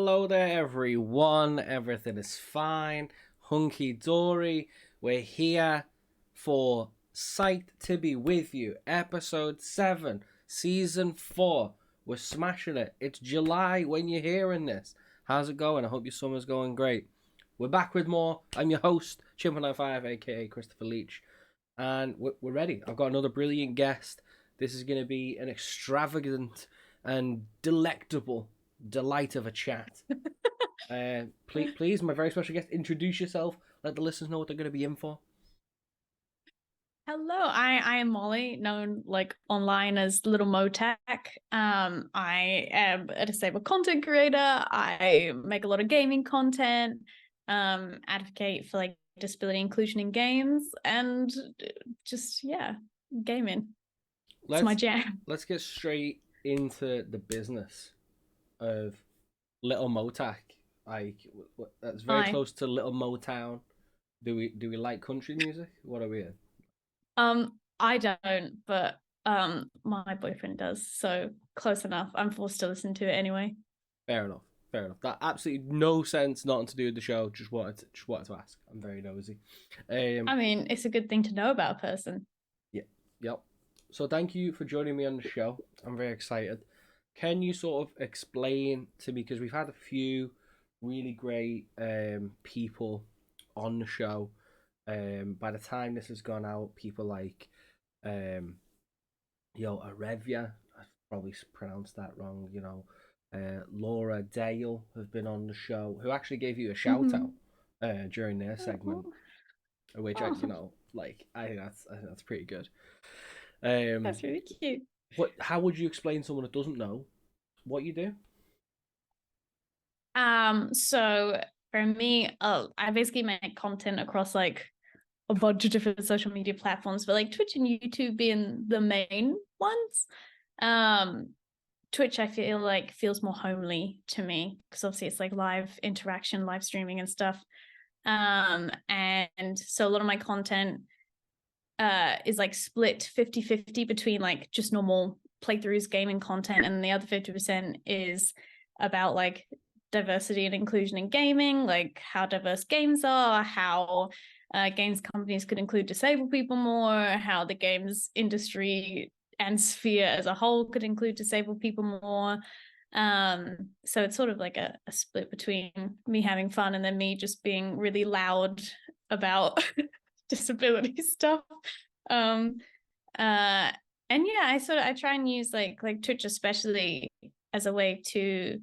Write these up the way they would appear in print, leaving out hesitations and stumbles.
Hello there, everyone. Everything is fine. Hunky dory. We're here for Psyched to be with you. Episode 7, Season 4. We're smashing it. It's July when you're hearing this. How's it going? I hope your summer's going great. We're back with more. I'm your host, Chimp95, aka Christopher Leach. And we're ready. I've got another brilliant guest. This is going to be an extravagant and delectable delight of a chat. Please, my very special guest, introduce yourself. Let the listeners know what they're going to be in for. Hello, I am Mollie, known like online as Little Motech. I am a disabled content creator. I make a lot of gaming content, advocate for like disability inclusion in games, and just gaming. It's my jam. Let's get straight into the business of Little Motac. Like that's very close to Little Motown. Do we like country music? What are we in? I don't, but my boyfriend does, so close enough. I'm forced to listen to it anyway. Fair enough. That absolutely no sense, nothing to do with the show. Just wanted to ask. I'm very nosy. I mean, it's a good thing to know about a person. Yeah. Yep. So thank you for joining me on the show. I'm very excited. Can you sort of explain to me, because we've had a few really great people on the show. By the time this has gone out, people like Arevia, I probably pronounced that wrong, Laura Dale have been on the show, who actually gave you a shout out during their segment, which I think that's pretty good. That's really cute. How would you explain to someone that doesn't know what you do? So for me, I basically make content across like a bunch of different social media platforms, but like Twitch and YouTube being the main ones. Twitch I feel like feels more homely to me because obviously it's like live interaction, live streaming and stuff. And so a lot of my content is like split 50-50 between like just normal playthroughs, gaming content, and the other 50% is about like diversity and inclusion in gaming, like how diverse games are, how games companies could include disabled people more, how the games industry and sphere as a whole could include disabled people more. So it's sort of like a split between me having fun and then me just being really loud about disability stuff. And yeah, I try and use like Twitch especially as a way to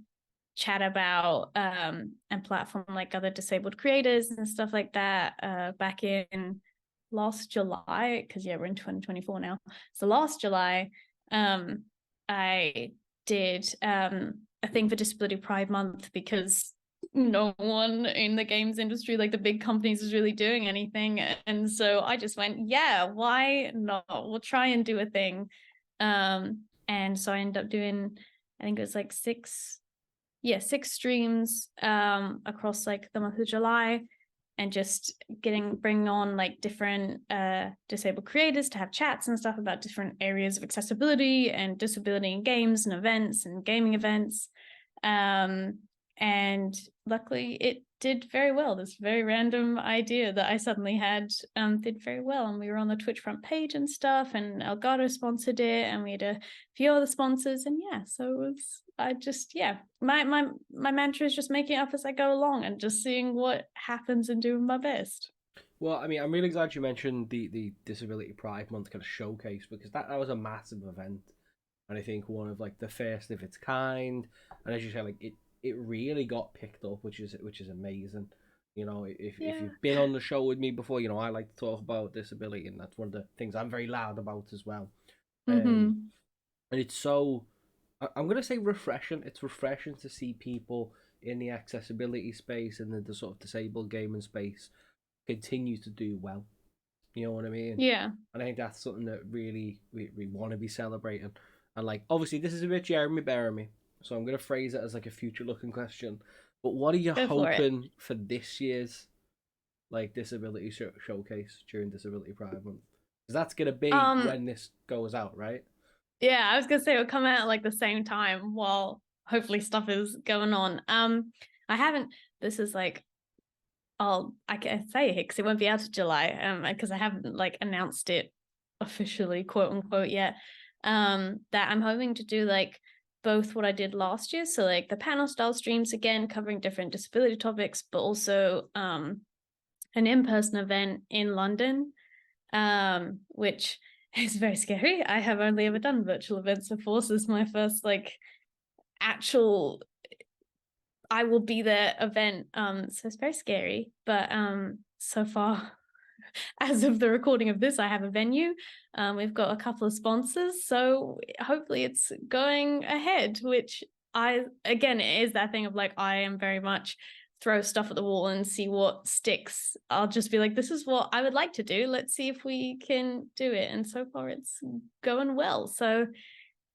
chat about and platform like other disabled creators and stuff like that. Back in last July, because we're in 2024 now. So last July, I did a thing for Disability Pride Month because no one in the games industry, like the big companies, is really doing anything. And so I just went, yeah, why not? We'll try and do a thing. And so I ended up doing, I think it was like six streams across like the month of July, and just bringing on like different disabled creators to have chats and stuff about different areas of accessibility and disability in games and events and gaming events. And luckily it did very well. This very random idea that I suddenly had did very well, and we were on the Twitch front page and stuff, and Elgato sponsored it, and we had a few other sponsors, and so it was, my mantra is just making it up as I go along and just seeing what happens and doing my best. Well, I mean, I'm really glad you mentioned the Disability Pride Month kind of showcase, because that was a massive event, and I think one of like the first of its kind. And as you say, like it really got picked up, which is amazing. If you've been on the show with me before, I like to talk about disability, and that's one of the things I'm very loud about as well. And it's so, I'm going to say refreshing. It's refreshing to see people in the accessibility space and the sort of disabled gaming space continue to do well. You know what I mean? Yeah. And I think that's something that really we want to be celebrating. And like, obviously, this is a bit Jeremy Bearimy, so I'm going to phrase it as like a future-looking question. But what are you hoping for this year's like disability showcase during Disability Pride Month? Because that's going to be when this goes out, right? Yeah, I was gonna say it'll come out at like the same time. Well, hopefully stuff is going on. I haven't, this is like, I can say it because it won't be out of July, because I haven't like announced it officially, quote unquote, yet. That I'm hoping to do like both what I did last year, so like the panel style streams again, covering different disability topics, but also an in-person event in London, which is very scary. I have only ever done virtual events before, so this is my first like actual I will be there event. So it's very scary, but so far, as of the recording of this, I have a venue. We've got a couple of sponsors, so hopefully it's going ahead, which again, it is that thing of like, I am very much throw stuff at the wall and see what sticks. I'll just be like, this is what I would like to do. Let's see if we can do it. And so far it's going well. So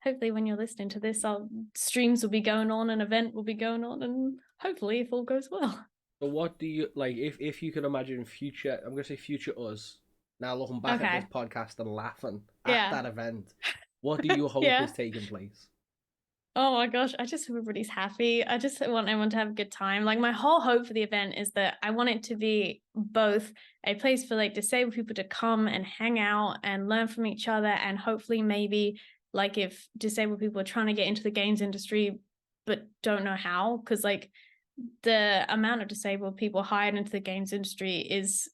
hopefully when you're listening to this, our streams will be going on, an event will be going on, and hopefully if all goes well. So what do you like if you could imagine future, I'm gonna say future us, now looking back at this podcast and laughing at that event, what do you hope is taking place? Oh my gosh, I just hope everybody's happy. I just want everyone to have a good time. Like my whole hope for the event is that I want it to be both a place for like disabled people to come and hang out and learn from each other, and hopefully maybe like if disabled people are trying to get into the games industry but don't know how, because like the amount of disabled people hired into the games industry is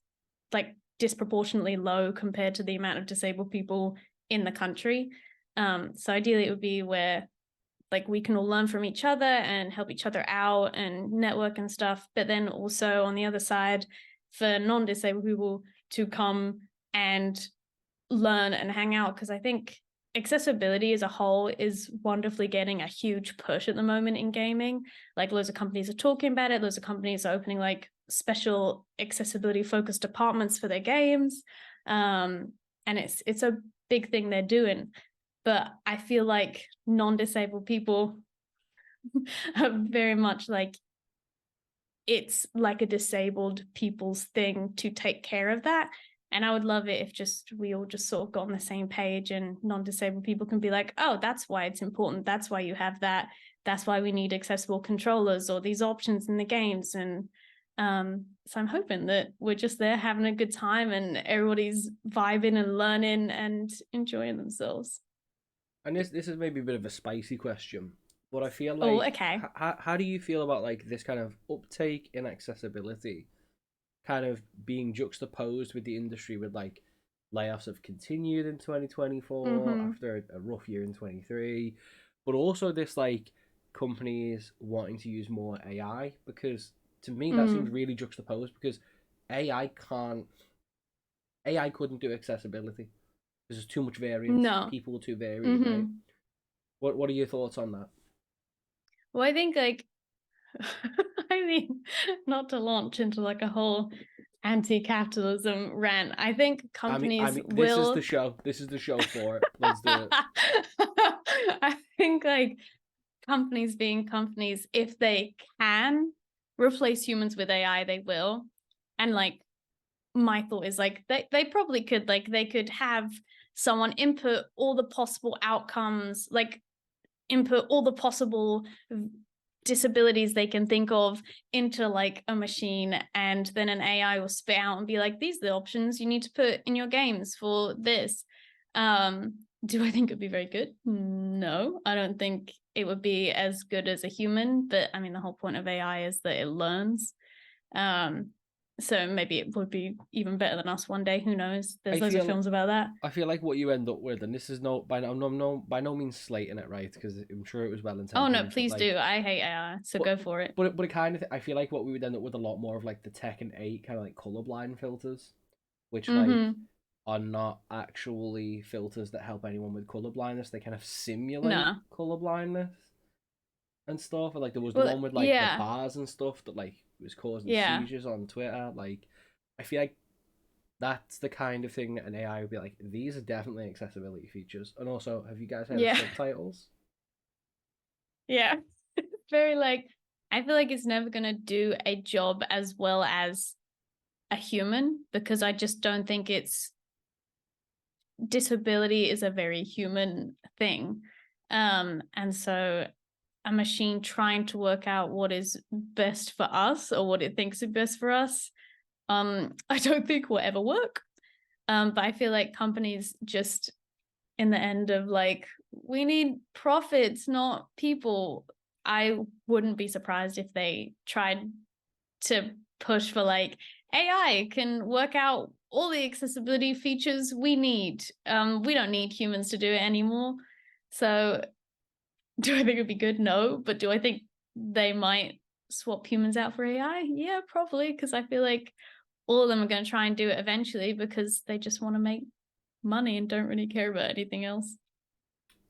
like disproportionately low compared to the amount of disabled people in the country. So ideally it would be where like we can all learn from each other and help each other out and network and stuff. But then also on the other side, for non-disabled people to come and learn and hang out, because I think accessibility as a whole is wonderfully getting a huge push at the moment in gaming. Like loads of companies are talking about it. Loads of companies are opening like special accessibility focused departments for their games. And it's a big thing they're doing. But I feel like non-disabled people are very much like, it's like a disabled people's thing to take care of that. And I would love it if just we all just sort of got on the same page, and non-disabled people can be like, oh, that's why it's important. That's why you have that. That's why we need accessible controllers or these options in the games. And so I'm hoping that we're just there having a good time and everybody's vibing and learning and enjoying themselves. And this is maybe a bit of a spicy question, but I feel like, okay. How do you feel about like this kind of uptake in accessibility, kind of being juxtaposed with the industry with like layoffs have continued in 2024 after a rough year in 23, but also this like companies wanting to use more AI, because to me that seems really juxtaposed, because AI couldn't do accessibility. There's too much variance. No. People are too varied, right? What are your thoughts on that? Well, I think like, I mean, not to launch into like a whole anti-capitalism rant. I think companies I mean, this is the show. This is the show for it. Let's do it. I think like companies being companies, if they can replace humans with AI, they will. And like my thought is like they probably could, like they could have someone input all the possible outcomes, like input all the possible disabilities they can think of into like a machine, and then an AI will spit out and be like, these are the options you need to put in your games for this. Do I think it'd be very good? No, I don't think it would be as good as a human, but I mean the whole point of AI is that it learns. So maybe it would be even better than us one day. Who knows? There's loads of films about that. I feel like what you end up with, and this is by no means slating it, right? Because I'm sure it was well intended. Oh no, please do. I hate AI, so go for it. But it kind of, I feel like what we would end up with a lot more of like the Tekken 8 kind of like colorblind filters, which like are not actually filters that help anyone with colorblindness. They kind of simulate colorblindness and stuff. And like there was the one with like the bars and stuff that like was causing seizures on Twitter. Like I feel like that's the kind of thing that an AI would be like, these are definitely accessibility features. And also, have you guys heard of subtitles? Yeah. Very like, I feel like it's never going to do a job as well as a human, because I just don't think disability is a very human thing. And so a machine trying to work out what is best for us or what it thinks is best for us, I don't think will ever work. But I feel like companies just in the end of like, we need profits, not people. I wouldn't be surprised if they tried to push for like AI can work out all the accessibility features we need. We don't need humans to do it anymore. So do I think it'd be good? No. But do I think they might swap humans out for AI? Yeah, probably. Because I feel like all of them are going to try and do it eventually because they just want to make money and don't really care about anything else.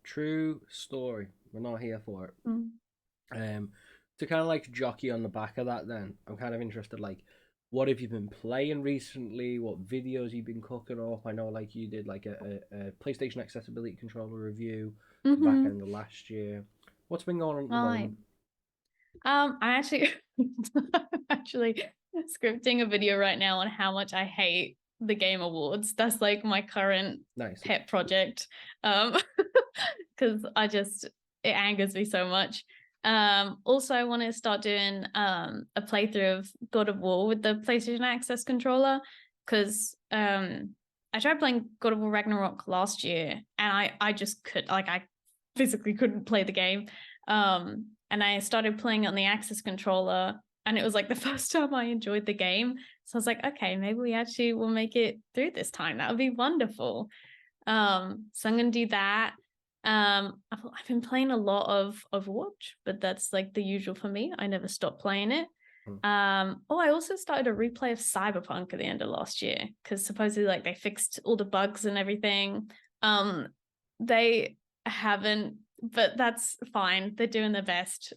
True story. We're not here for it. Mm. To kind of like jockey on the back of that, then I'm kind of interested. Like, what have you been playing recently? What videos you've been cooking up? I know, like, you did like a PlayStation accessibility controller review back end of last year. What's been going on at the moment? I actually scripting a video right now on how much I hate the Game Awards. That's like my current pet project. Because it angers me so much. Also I want to start doing a playthrough of God of War with the PlayStation Access controller, because I tried playing God of War Ragnarok last year and I just I physically couldn't play the game. And I started playing it on the Access controller, and it was like the first time I enjoyed the game. So I was like, okay, maybe we actually will make it through this time. That would be wonderful. So I'm gonna do that. I've been playing a lot of Overwatch, but that's like the usual for me. I never stopped playing it. I also started a replay of Cyberpunk at the end of last year, because supposedly like they fixed all the bugs and everything. They haven't, but that's fine. They're doing their best.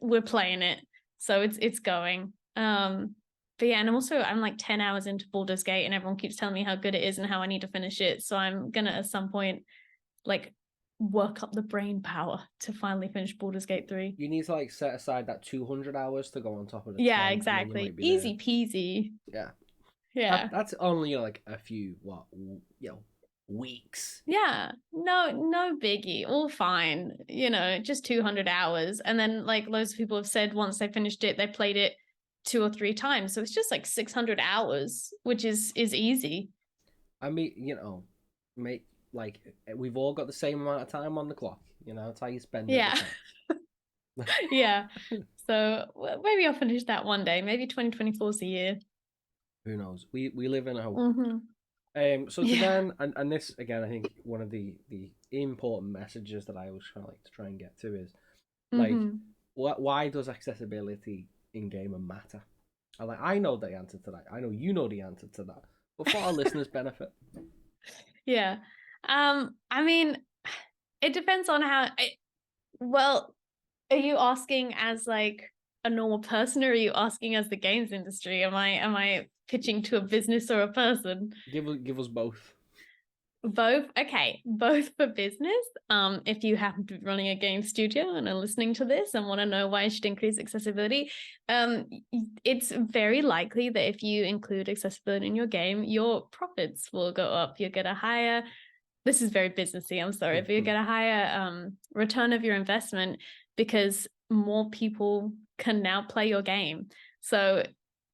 We're playing it, so it's going. But yeah, and I'm like 10 hours into Baldur's Gate, and everyone keeps telling me how good it is and how I need to finish it. So I'm gonna at some point like work up the brain power to finally finish Baldur's Gate 3. You need to like set aside that 200 hours to go on top of the 10, Exactly. Easy peasy. Yeah. That's only like a few weeks. Yeah, no biggie, all fine. Just 200 hours. And then like loads of people have said once they finished it, they played it 2 or 3 times. So it's just like 600 hours, which is easy. I mean, mate, like we've all got the same amount of time on the clock. It's how you spend it. Yeah. Yeah. So maybe I'll finish that one day. Maybe 2024 is the year. Who knows? We live in a hope. So to then, and this again, I think one of the important messages that I always like to try and get to is like, why does accessibility in gaming matter? I know the answer to that. I know you know the answer to that, but for our listeners' benefit. Yeah, I mean, it depends on how. Well, are you asking as like a normal person, or are you asking as the games industry? Am I pitching to a business or a person? Give us both. Both? Okay, both for business. If you happen to be running a game studio and are listening to this and want to know why you should increase accessibility, it's very likely that if you include accessibility in your game, your profits will go up. You'll get a higher, this is very businessy, I'm sorry, but you get a higher return of your investment because more people can now play your game. So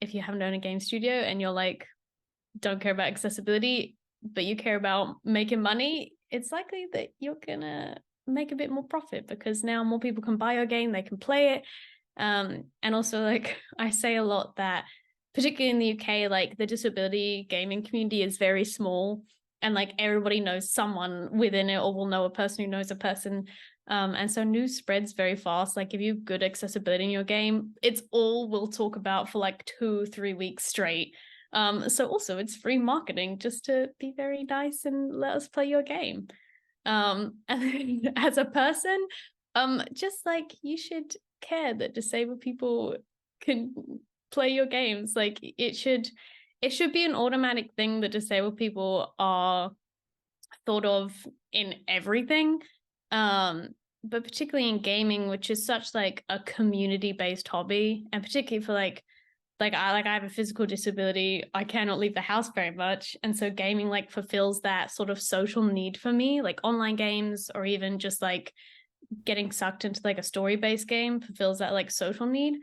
if you haven't owned a game studio and you're like, don't care about accessibility, but you care about making money, it's likely that you're gonna make a bit more profit because now more people can buy your game, they can play it. And also, like I say a lot that, particularly in the UK, like the disability gaming community is very small, and like everybody knows someone within it or will know a person who knows a person. And so news spreads very fast. Like if you have good accessibility in your game, it's all we'll talk about for like 2-3 weeks straight. So also it's free marketing just to be very nice and let us play your game. And then as a person, just like you should care that disabled people can play your games. Like it should be an automatic thing that disabled people are thought of in everything. But particularly in gaming, which is such like a community-based hobby, and particularly for like I have a physical disability, I cannot leave the house very much, and so gaming like fulfills that sort of social need for me, like online games or even just like getting sucked into like a story-based game fulfills that like social need.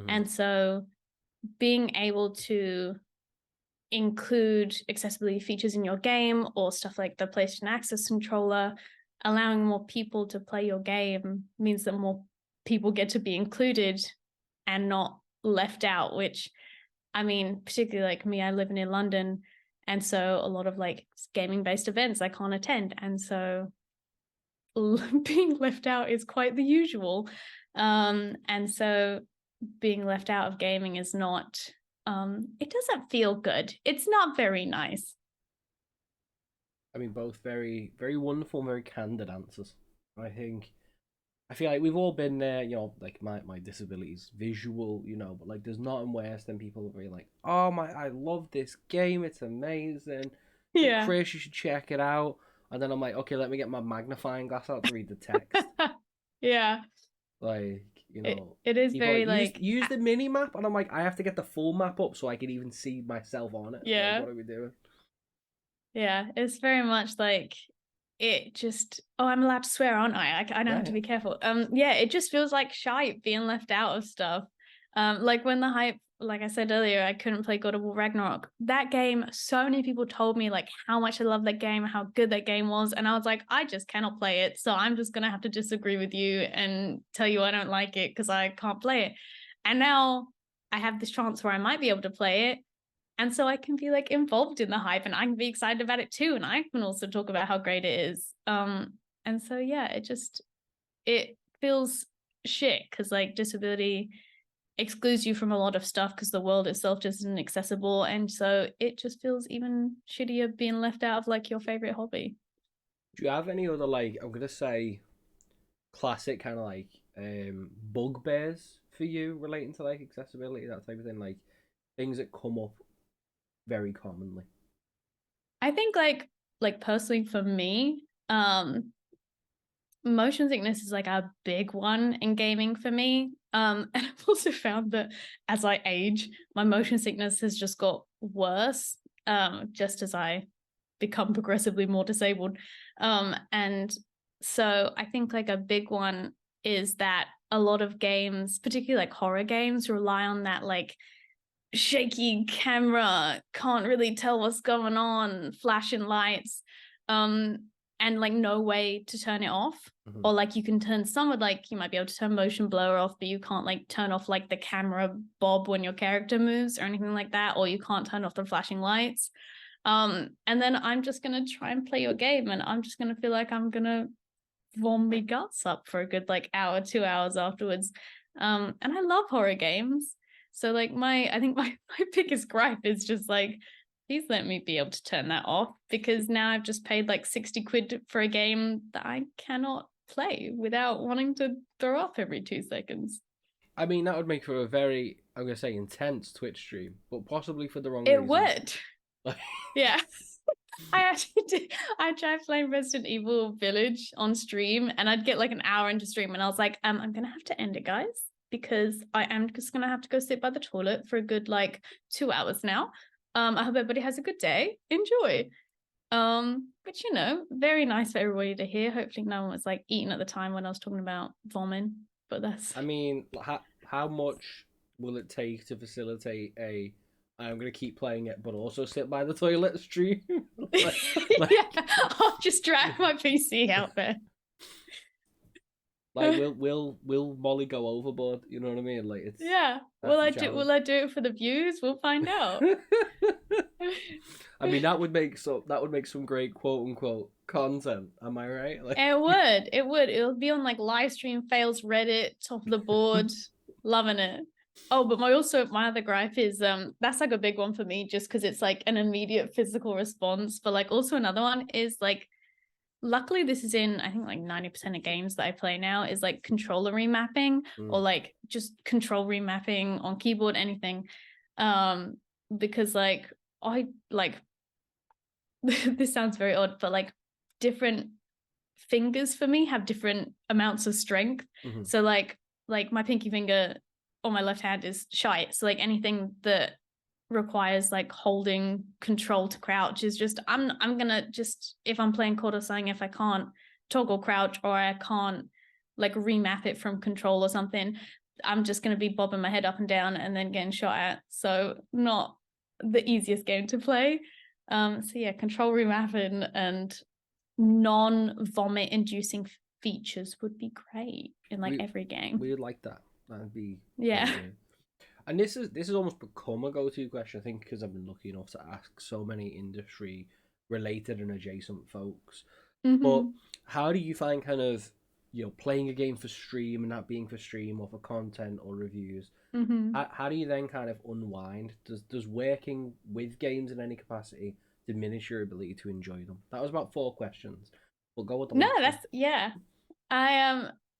And so being able to include accessibility features in your game, or stuff like the PlayStation Access controller, allowing more people to play your game, means that more people get to be included and not left out, which, I mean, particularly like me, I live near London, and so a lot of like gaming based events I can't attend, and so being left out is quite the usual. And so being left out of gaming is not, it doesn't feel good. It's not very nice. I mean, both very, very wonderful, very candid answers. I feel like we've all been there, like my disability is visual, but like there's nothing worse than people being like, oh my, I love this game, it's amazing. Like, Yeah. Chris, you should check it out. And then I'm like, okay, let me get my magnifying glass out to read the text. Yeah. Like, It is people very like, use the mini map, and I'm like, I have to get the full map up so I can even see myself on it. Yeah. Like, what are we doing? Yeah, it's very much like it just, oh, I'm allowed to swear, aren't I? I don't have to be careful. Yeah, it just feels like shite being left out of stuff. Like when the hype, like I said earlier, I couldn't play God of War Ragnarok. That game, so many people told me like how much I love that game, how good that game was, and I was like, I just cannot play it, so I'm just gonna have to disagree with you and tell you I don't like it because I can't play it. And now I have this chance where I might be able to play it, and so I can be like involved in the hype, and I can be excited about it too, and I can also talk about how great it is. And so yeah, it feels shit because like disability excludes you from a lot of stuff because the world itself just isn't accessible, and so it just feels even shittier being left out of like your favorite hobby. Do you have any other, like, I'm gonna say classic kind of like bugbears for you relating to like accessibility, that type of thing, like things that come up very commonly? I think like personally for me, motion sickness is like a big one in gaming for me. And I've also found that as I age, my motion sickness has just got worse, just as I become progressively more disabled. And so I think like a big one is that a lot of games, particularly like horror games, rely on that like shaky camera, can't really tell what's going on, flashing lights, and like no way to turn it off. Or like you can turn some of, like you might be able to turn motion blur off, but you can't like turn off like the camera bob when your character moves or anything like that, or you can't turn off the flashing lights. And then I'm just gonna try and play your game, and I'm just gonna feel like I'm gonna vom my guts up for a good like hour, 2 hours afterwards. And I love horror games. So like I think my biggest gripe is just like, please let me be able to turn that off, because now I've just paid like 60 quid for a game that I cannot play without wanting to throw up every 2 seconds. I mean, that would make for a very, I'm gonna say, intense Twitch stream, but possibly for the wrong It reasons. would. Yeah. I actually did. I tried playing Resident Evil Village on stream, and I'd get like an hour into stream, and I was like, I'm gonna have to end it, guys, because I am just gonna have to go sit by the toilet for a good like 2 hours now. I hope everybody has a good day. Enjoy. But very nice for everybody to hear. Hopefully no one was like eating at the time when I was talking about vomiting. But that's I mean, how much will it take to facilitate I'm gonna keep playing it, but also sit by the toilet stream? yeah, I'll just drag my PC out there. Like, will Mollie go overboard? You know what I mean? Like, it's Yeah. Will I do it for the views? We'll find out. I mean, that would make some great quote unquote content. Am I right? Like, It would. It'll be on like live stream fails Reddit, top of the board. Loving it. Oh, but my other gripe is that's like a big one for me, just because it's like an immediate physical response. But like also another one is like, luckily this is in I think like 90% of games that I play now is like controller remapping or like just control remapping on keyboard, anything. Because like I like this sounds very odd, but like different fingers for me have different amounts of strength. So like my pinky finger on my left hand is shy. So like anything that requires like holding control to crouch is just I'm gonna just, if I'm playing COD or something, if I can't toggle crouch or I can't like remap it from Control or something, I'm just going to be bobbing my head up and down and then getting shot at. So not the easiest game to play. So yeah, Control remapping and non-vomit inducing features would be great in like every game. We would like that. That'd be Yeah. very good. And this is almost become a go-to question, I think, because I've been lucky enough to ask so many industry related and adjacent folks. But Mm-hmm. how do you find kind of, playing a game for stream and that being for stream or for content or reviews? Mm-hmm. How do you then kind of unwind? Does working with games in any capacity diminish your ability to enjoy them? That was about 4 questions. We'll go with the No, last one. that's yeah.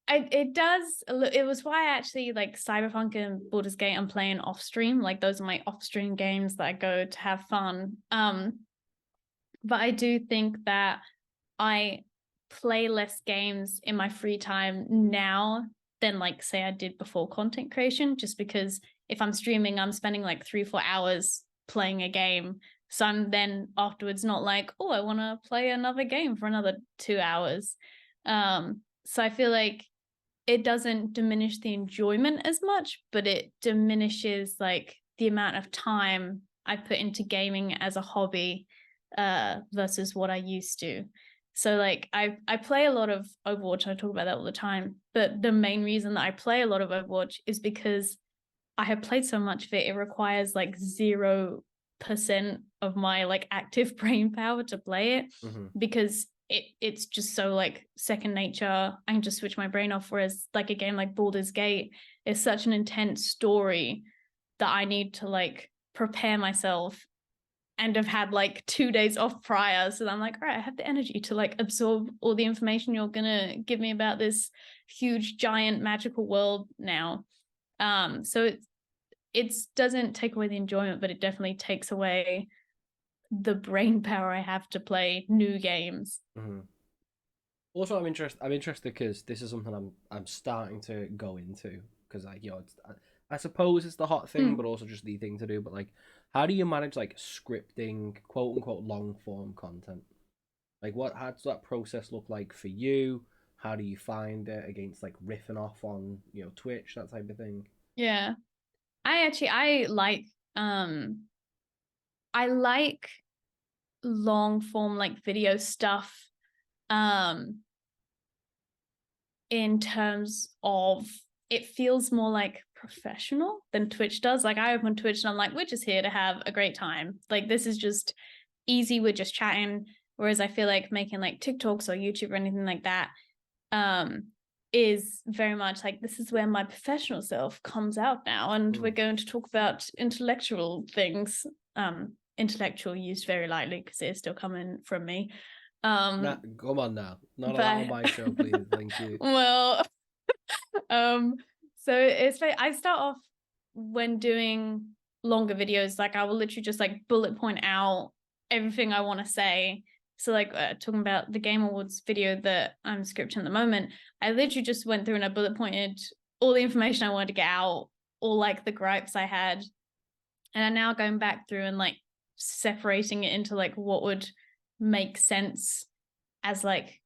It does. It was why I actually like Cyberpunk and Baldur's Gate. I'm playing off stream. Like those are my off stream games that I go to have fun. But I do think that I play less games in my free time now than like say I did before content creation, just because if I'm streaming, I'm spending like 3-4 hours playing a game. So I'm then afterwards not like, oh, I want to play another game for another 2 hours. So I feel like it doesn't diminish the enjoyment as much, but it diminishes like the amount of time I put into gaming as a hobby versus what I used to. So like I play a lot of Overwatch. I talk about that all the time. But the main reason that I play a lot of Overwatch is because I have played so much of it. It requires like 0% of my like active brain power to play it Mm-hmm. because it's just so like second nature. I can just switch my brain off. Whereas like a game like Baldur's Gate is such an intense story that I need to like prepare myself and have had like 2 days off prior. So I'm like, all right, I have the energy to like absorb all the information you're gonna give me about this huge, giant, magical world now. So it doesn't take away the enjoyment, but it definitely takes away the brain power I have to play new games. Mm-hmm. Also, I'm interested because this is something I'm starting to go into because I suppose it's the hot thing, Mm. but also just the thing to do. But like, how do you manage like scripting quote unquote long form content? Like, how does that process look like for you? How do you find it against like riffing off on Twitch, that type of thing? Yeah. Um I like long form like video stuff um in terms of it feels more like professional than Twitch does. Like I open Twitch and I'm like, we're just here to have a great time. Like this is just easy, we're just chatting. Whereas I feel like making like TikToks or YouTube or anything like that is very much like this is where my professional self comes out now, and we're going to talk about intellectual things. Intellectual used very lightly because it is still coming from me. Nah, come on now, none of that on But my show, please. Thank you. well, so it's I start off when doing longer videos, like I will literally just like bullet point out everything I want to say. So like talking about the Game Awards video that I'm scripting at the moment, I literally just went through and I bullet pointed all the information I wanted to get out, all like the gripes I had, and I'm now going back through and like separating it into like what would make sense as like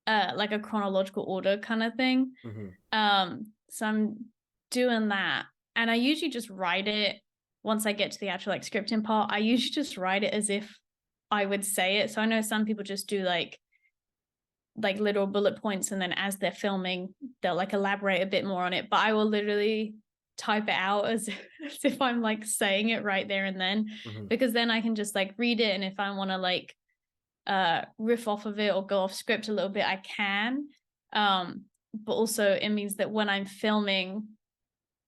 a chronological order kind of thing. Mm-hmm. So I'm doing that, and I usually just write it once I get to the actual like scripting part. I usually just write it as if I would say it. So I know some people just do like literal bullet points, and then as they're filming, they'll like elaborate a bit more on it. But I will literally type it out as if I'm like saying it right there and then, Mm-hmm. because then I can just like read it, and if I want to like riff off of it or go off script a little bit, I can. But also it means that when I'm filming,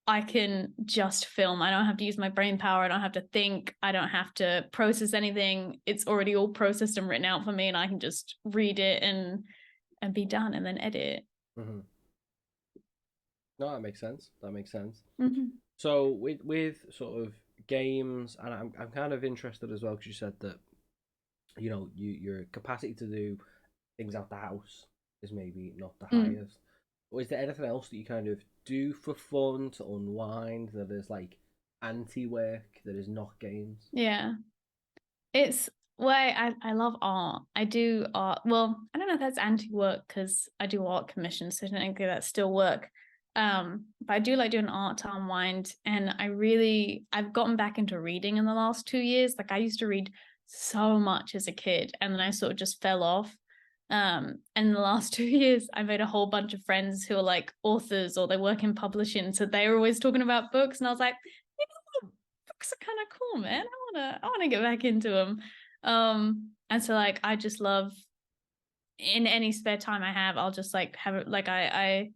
I can just film. I don't have to use my brain power. I don't have to think. I don't have to process anything. It's already all processed and written out for me, and I can just read it and be done and then edit it. Mm-hmm. No, that makes sense. That makes sense. Mm-hmm. So with sort of games, and I'm kind of interested as well because you said that your capacity to do things out the house is maybe not the highest. Or is there anything else that you kind of do for fun to unwind that is like anti work that is not games? Yeah. It's Well, I love art. I do art. Well, I don't know if that's anti-work because I do art commissions, so I don't think that's still work. But I do like doing art to unwind, and I've gotten back into reading in the last 2 years. Like I used to read so much as a kid, and then I sort of just fell off. And in the last 2 years, I made a whole bunch of friends who are like authors or they work in publishing, so they were always talking about books, and I was like, books are kind of cool, man. I wanna get back into them. And so like I just love in any spare time I have, I'll just like have it like I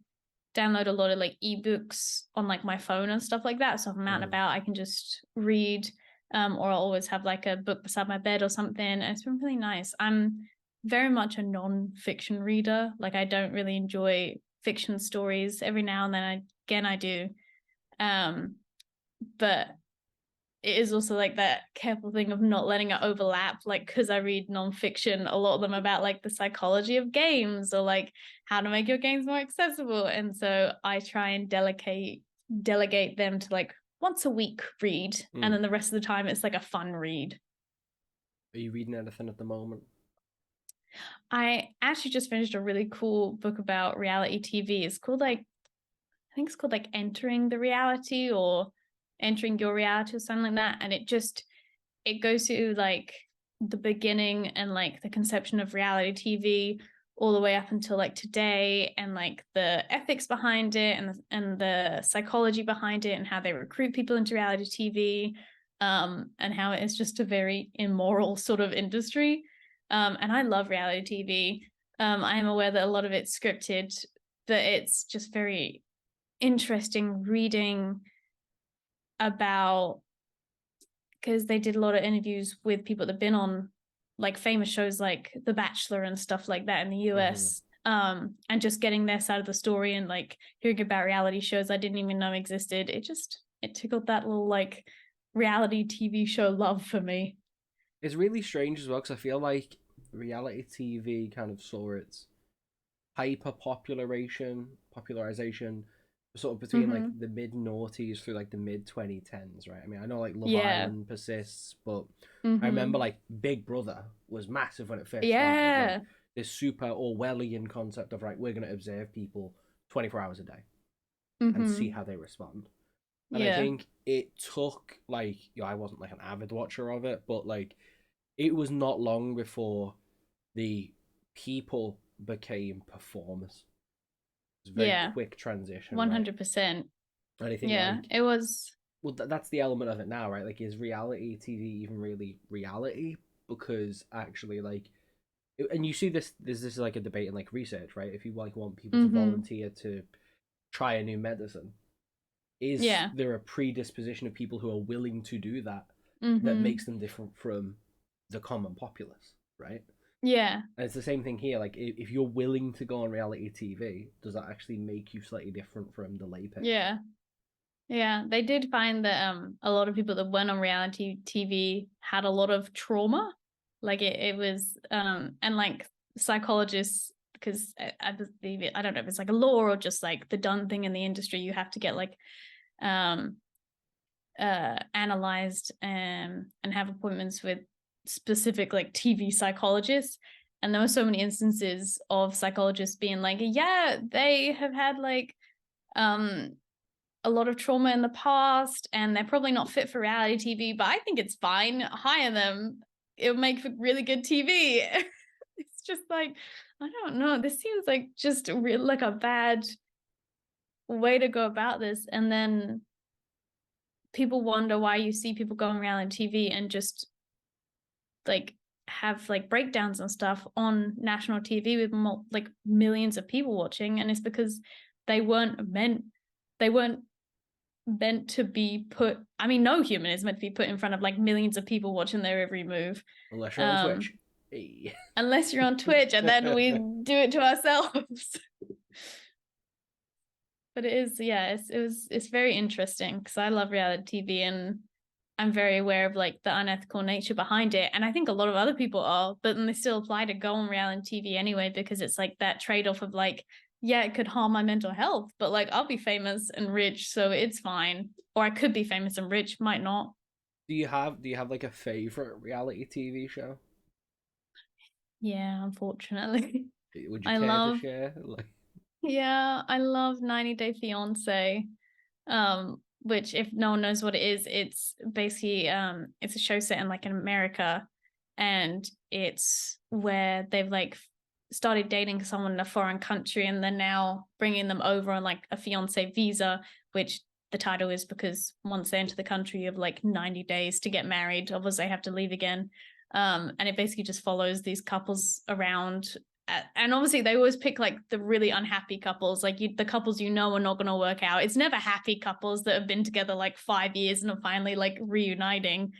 download a lot of like ebooks on like my phone and stuff like that. So if I'm out and about, I can just read. Or I'll always have like a book beside my bed or something. And it's been really nice. I'm very much a non-fiction reader. Like I don't really enjoy fiction stories. Every now and then I do. But it is also like that careful thing of not letting it overlap, like because I read nonfiction, a lot of them about like the psychology of games or like how to make your games more accessible, and so I try and delegate them to like once a week read, and then the rest of the time it's like a fun read. Are you reading anything at the moment? I actually just finished a really cool book about reality TV. It's called like I think it's called like Entering the Reality or Entering Your Reality or something like that, and it goes through like the beginning and like the conception of reality TV all the way up until like today, and like the ethics behind it and the psychology behind it and how they recruit people into reality TV, and how it is just a very immoral sort of industry. And I love reality TV. I am aware that a lot of it's scripted, but it's just very interesting reading about, because they did a lot of interviews with people that have been on like famous shows like The Bachelor and stuff like that in the US. And just getting their side of the story and like hearing about reality shows I didn't even know existed. It tickled that little like reality TV show love for me. It's really strange as well because I feel like reality TV kind of saw its popularization sort of between like the mid noughties through like the mid 2010s, right? I mean, I know like Love Island persists, but I remember like Big Brother was massive when it first started. Like this super Orwellian concept of, right, we're going to observe people 24 hours a day and see how they respond. And I think it took like, I wasn't like an avid watcher of it, but like it was not long before the people became performers. It's a very quick transition, right? 100%. And I think like It was. well, that's the element of it now, right? Like, is reality TV even really reality? Because actually, like, and you see this is like a debate in like research, right? If you like want people to volunteer to try a new medicine, is there a predisposition of people who are willing to do that that makes them different from the common populace, right? Yeah. And it's the same thing here. Like, if you're willing to go on reality TV, does that actually make you slightly different from the lay picture? Yeah, they did find that a lot of people that went on reality TV had a lot of trauma. Like it was and like psychologists, because I believe it, I don't know if it's like a law or just like the done thing in the industry, you have to get like analyzed and have appointments with specific like TV psychologists. And there were so many instances of psychologists being like, yeah, they have had like a lot of trauma in the past and they're probably not fit for reality TV, but I think it's fine. Hire them. It'll make for really good TV. It's just like, I don't know. This seems like just real like a bad way to go about this. And then people wonder why you see people go on reality TV and just like have like breakdowns and stuff on national TV with like millions of people watching, and it's because they weren't meant to be put. I mean, no human is meant to be put in front of like millions of people watching their every move, unless you're on Twitch. Hey. Unless you're on Twitch, and then we do it to ourselves. But it is, it's very interesting because I love reality TV and I'm very aware of like the unethical nature behind it. And I think a lot of other people are, but then they still apply to go on reality TV anyway, because it's like that trade-off of like, yeah, it could harm my mental health, but like I'll be famous and rich, so it's fine. Or I could be famous and rich, might not. Do you have like a favorite reality TV show? Yeah, unfortunately. Would you I care to love, share? Like, yeah, I love 90 Day Fiance. Which if no one knows what it is, it's basically it's a show set in like in America, and it's where they've like started dating someone in a foreign country and they're now bringing them over on like a fiance visa, which the title is because once they enter the country you have like 90 days to get married, otherwise they have to leave again. And it basically just follows these couples around, and obviously they always pick like the really unhappy couples, like the couples are not going to work out. It's never happy couples that have been together like 5 years and are finally like reuniting.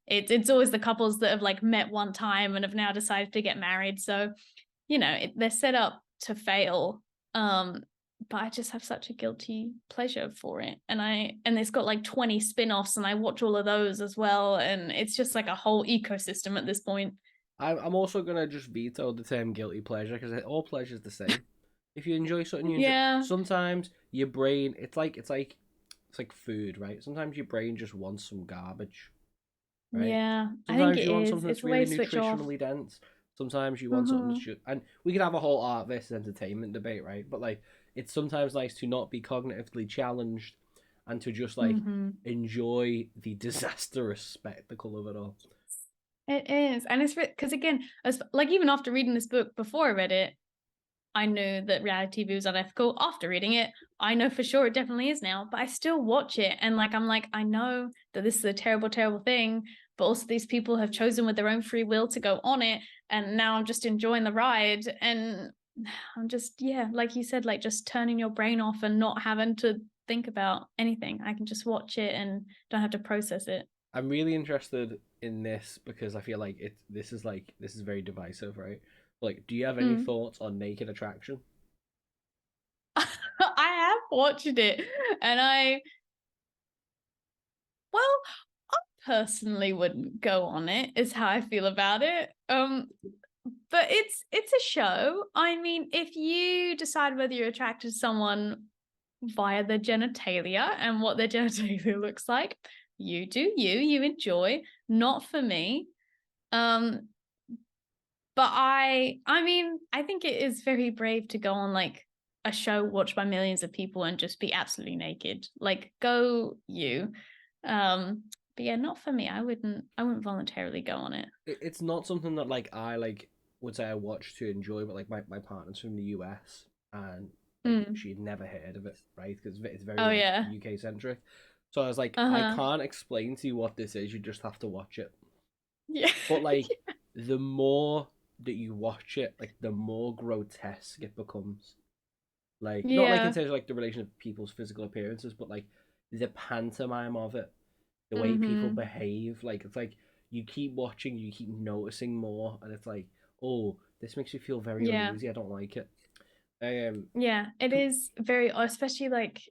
It's always the couples that have like met one time and have now decided to get married. So they're set up to fail. But I just have such a guilty pleasure for it, and it's got like 20 spin-offs and I watch all of those as well, and it's just like a whole ecosystem at this point. I'm also gonna just veto the term guilty pleasure because all pleasure's the same. If you enjoy something, you enjoy. Yeah. Sometimes your brain, it's like food, right? Sometimes your brain just wants some garbage, right? Yeah, I think Sometimes it you want is. something It's that's a way really to switch off. nutritionally dense. Sometimes you want something that's Mm-hmm. just, and we could have a whole art versus entertainment debate, right? But like, it's sometimes nice to not be cognitively challenged and to just like Mm-hmm. enjoy the disastrous spectacle of it all. It is, and it's because again, as like even after reading this book, before I read it, I knew that reality TV was unethical. After reading it, I know for sure it definitely is now, but I still watch it. And like, I'm like, I know that this is a terrible, terrible thing, but also these people have chosen with their own free will to go on it. And now I'm just enjoying the ride. And I'm just, yeah, like you said, like just turning your brain off and not having to think about anything. I can just watch it and don't have to process it. I'm really interested in this because I feel like this is very divisive, right? Like, do you have any Mm. thoughts on naked attraction? I have watched it, and well, I personally wouldn't go on it, is how I feel about it. But it's a show. I mean, if you decide whether you're attracted to someone via their genitalia and what their genitalia looks like, you do you enjoy. Not for me. Um, but I mean, I think it is very brave to go on like a show watched by millions of people and just be absolutely naked. Like go you. But yeah, not for me. I wouldn't voluntarily go on it. It's not something that like I like would say I watch to enjoy, but like my partner's from the US and like Mm. she'd never heard of it, right? Because it's very Oh like yeah. UK centric. So I was like, I Uh-huh. can't explain to you what this is. You just have to watch it. Yeah. But like, the more that you watch it, like the more grotesque it becomes. Like not like in Yeah. terms of like the relation of people's physical appearances, but like the pantomime of it, the way people Mm-hmm. behave. Like it's like you keep watching, you keep noticing more, and it's like, oh, this makes me feel very Yeah. uneasy. I don't like it. Um, Yeah. It is very, especially like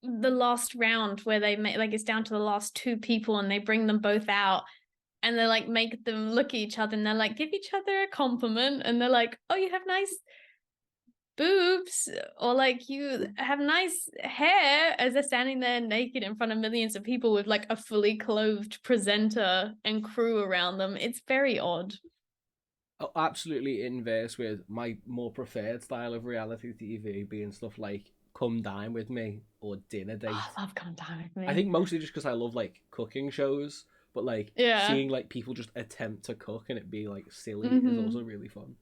the last round where they make like it's down to the last two people and they bring them both out and they like make them look at each other and they're like give each other a compliment and they're like, oh, you have nice boobs, or like you have nice hair, as they're standing there naked in front of millions of people with like a fully clothed presenter and crew around them. It's very odd. absolutely inverse with my more preferred style of reality TV being stuff like Come Dine with Me or Dinner Oh, Date. I love Come Down With I think Me. mostly just because I love like cooking shows, but like Yeah. seeing like people just attempt to cook and it be like silly is also Mm-hmm. really fun.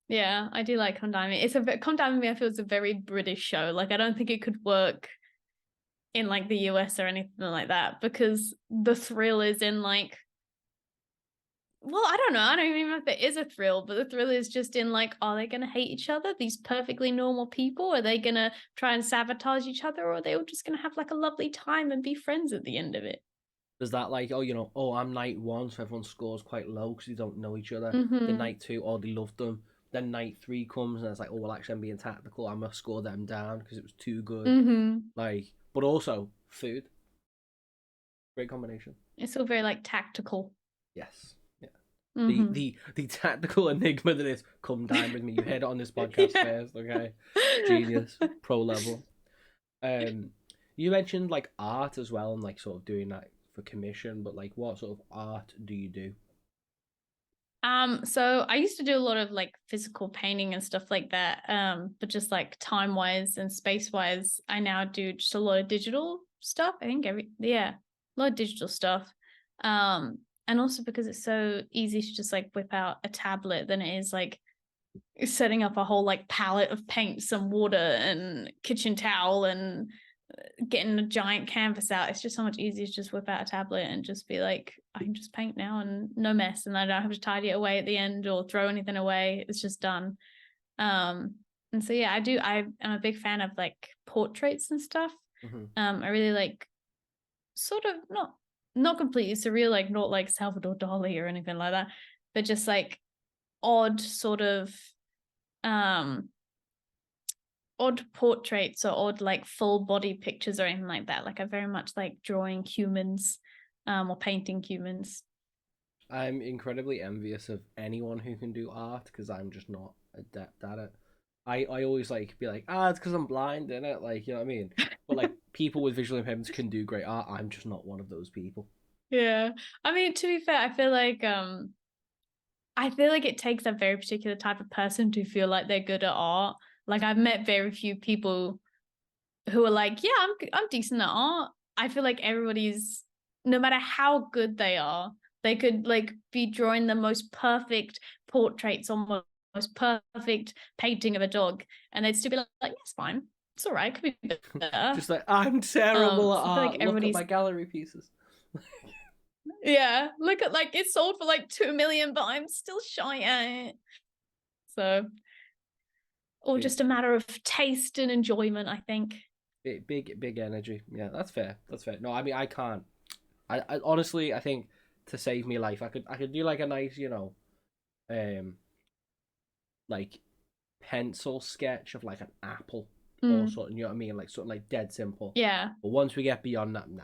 Yeah, I do like Come Down With Me. Come Down With Me, I feel it's a very British show. Like I don't think it could work in like the US or anything like that, because the thrill is in like, well, I don't know. I don't even know if there is a thrill, but the thrill is just in like, are they going to hate each other? These perfectly normal people? Are they going to try and sabotage each other? Or are they all just going to have like a lovely time and be friends at the end of it? There's that like, oh, oh, I'm night one, so everyone scores quite low because they don't know each other. Then Mm-hmm. night two, oh, they loved them. Then night three comes and it's like, oh, well, actually, I'm being tactical. I'm gonna score them down because it was too good. Mm-hmm. Like, but also food, great combination. It's all very like tactical. Yes, yeah. The Mm-hmm. the the tactical enigma that is come dine with me. You heard it on this podcast Yeah. first, okay? Genius, pro level. Um, you mentioned like art as well and like sort of doing that for commission, but like what sort of art do you do? So I used to do a lot of like physical painting and stuff like that. But just like time-wise and space-wise, I now do just a lot of digital stuff. I think a lot of digital stuff. And also because it's so easy to just like whip out a tablet than it is like setting up a whole like palette of paint, some water and kitchen towel and getting a giant canvas out. It's just so much easier to just whip out a tablet and just be like, I can just paint now and no mess, and I don't have to tidy it away at the end or throw anything away. It's just done. And so yeah, I'm a big fan of like portraits and stuff. I really like sort of not completely surreal, like not like Salvador Dali or anything like that, but just like odd sort of odd portraits or odd like full body pictures or anything like that. Like I very much like drawing humans or painting humans. I'm incredibly envious of anyone who can do art because I'm just not adept at it. I always like be like, it's because I'm blind, innit? Like, you know what I mean? But like people with visual impairments can do great art. I'm just not one of those people. Yeah. I mean, to be fair, I feel like it takes a very particular type of person to feel like they're good at art. Like I've met very few people who are like, yeah, I'm decent at art. I feel like everybody's, no matter how good they are, they could like be drawing the most perfect portraits or most perfect painting of a dog, and they'd still be like, yeah, it's fine, it's all right, could be better. Just like, I'm terrible at So I feel like art. Look at my gallery pieces. yeah, look at like it sold for like 2 million, but I'm still shy at it. So, or just a matter of taste and enjoyment, I think. Big energy. Yeah, that's fair. That's fair. No, I mean I can't. I honestly I think to save me life I could do like a nice, um like pencil sketch of like an apple or something, you know what I mean? Like something like dead simple. Yeah. But once we get beyond that, nah.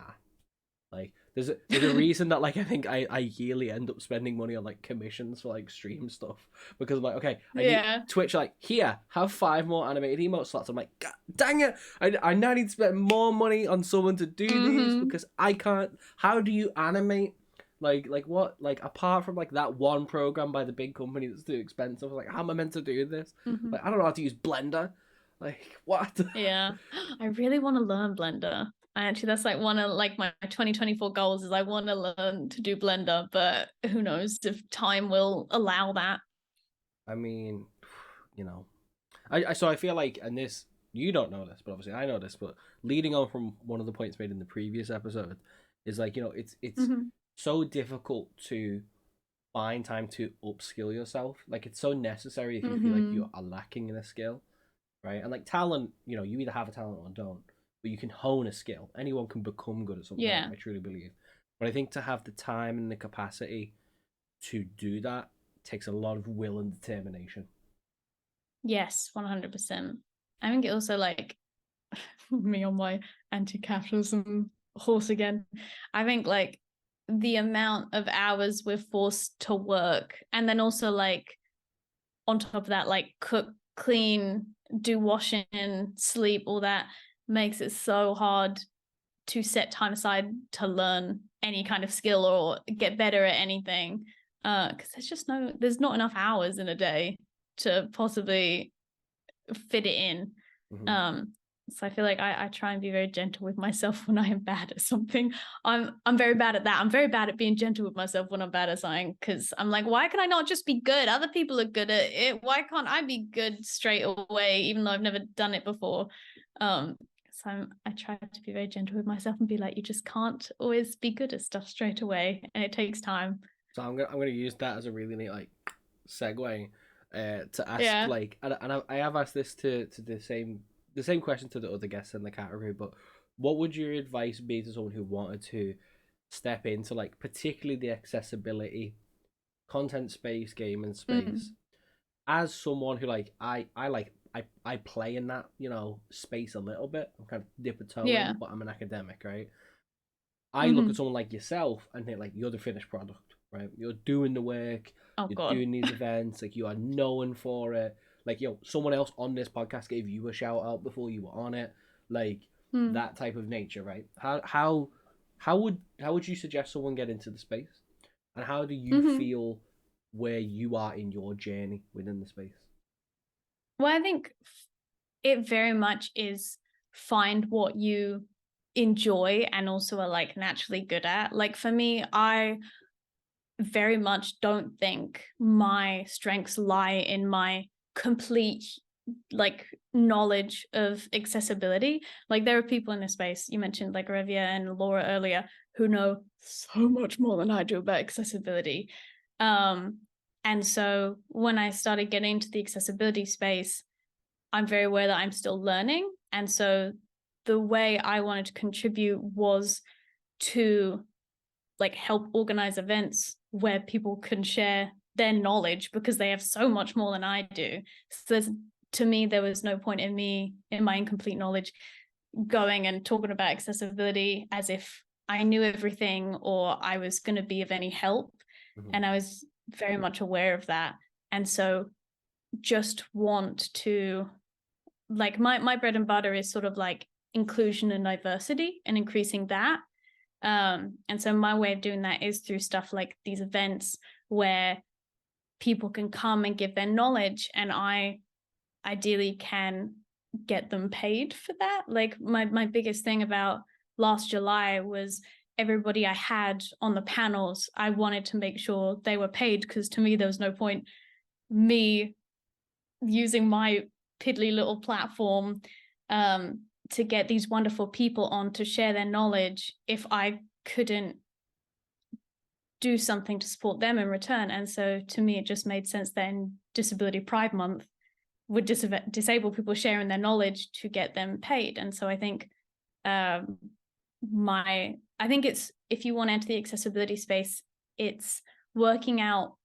Like there's a reason that like I think I yearly end up spending money on like commissions for like stream stuff because I'm like, okay, I need Twitch like, here, have 5 more animated emote slots. I'm like, God dang it, I now need to spend more money on someone to do these because I can't. How do you animate? Like what? Like apart from like that one program by the big company that's too expensive, like how am I meant to do this? Like I don't know how to use Blender. Like what? Yeah, I really want to learn Blender. Actually, that's like one of like my 2024 goals is I want to learn to do Blender, but who knows if time will allow that. I mean, I feel like, and this you don't know this, but obviously I know this. But leading on from one of the points made in the previous episode is like it's so difficult to find time to upskill yourself. Like it's so necessary if you feel like you are lacking in a skill, right? And like talent, you either have a talent or don't, but you can hone a skill. Anyone can become good at something. Yeah. I truly believe. But I think to have the time and the capacity to do that takes a lot of will and determination. Yes, 100%. I think it also like me on my anti-capitalism horse again. I think like the amount of hours we're forced to work, and then also like on top of that, like cook, clean, do washing, sleep, all that makes it so hard to set time aside to learn any kind of skill or get better at anything. Because there's not enough hours in a day to possibly fit it in. So I feel like I try and be very gentle with myself when I am bad at something. I'm very bad at that. I'm very bad at being gentle with myself when I'm bad at something because I'm like, why can I not just be good? Other people are good at it. Why can't I be good straight away, even though I've never done it before? So I try to be very gentle with myself and be like, you just can't always be good at stuff straight away, and it takes time. So I'm gonna use that as a really neat like segue to ask like, and I have asked this to the same question to the other guests in the category, but what would your advice be to someone who wanted to step into like particularly the accessibility content space, gaming space, as someone who like I play in that space a little bit. I'm kind of dip a toe in, but I'm an academic, right? I look at someone like yourself and think like you're the finished product, right? You're doing the work, doing these events, like you are known for it. Like someone else on this podcast gave you a shout out before you were on it, like that type of nature, right? How would you suggest someone get into the space, and how do you feel where you are in your journey within the space? Well, I think it very much is find what you enjoy and also are like naturally good at. Like for me, I very much don't think my strengths lie in my complete like knowledge of accessibility. Like there are people in this space, you mentioned like Revia and Laura earlier, who know so much more than I do about accessibility. And so when I started getting into the accessibility space, I'm very aware that I'm still learning. And so the way I wanted to contribute was to like help organize events where people can share their knowledge because they have so much more than I do. So to me, there was no point in me, in my incomplete knowledge, going and talking about accessibility as if I knew everything or I was going to be of any help. Mm-hmm. And I was very much aware of that. And so just want to, like, my bread and butter is sort of like inclusion and diversity and increasing that. And so my way of doing that is through stuff like these events where people can come and give their knowledge, and I ideally can get them paid for that. Like my biggest thing about last July was everybody I had on the panels, I wanted to make sure they were paid, because to me there was no point me using my piddly little platform to get these wonderful people on to share their knowledge if I couldn't do something to support them in return. And so to me, it just made sense that in Disability Pride Month would disable people sharing their knowledge to get them paid. And so I think I think it's, if you want to enter the accessibility space, it's working out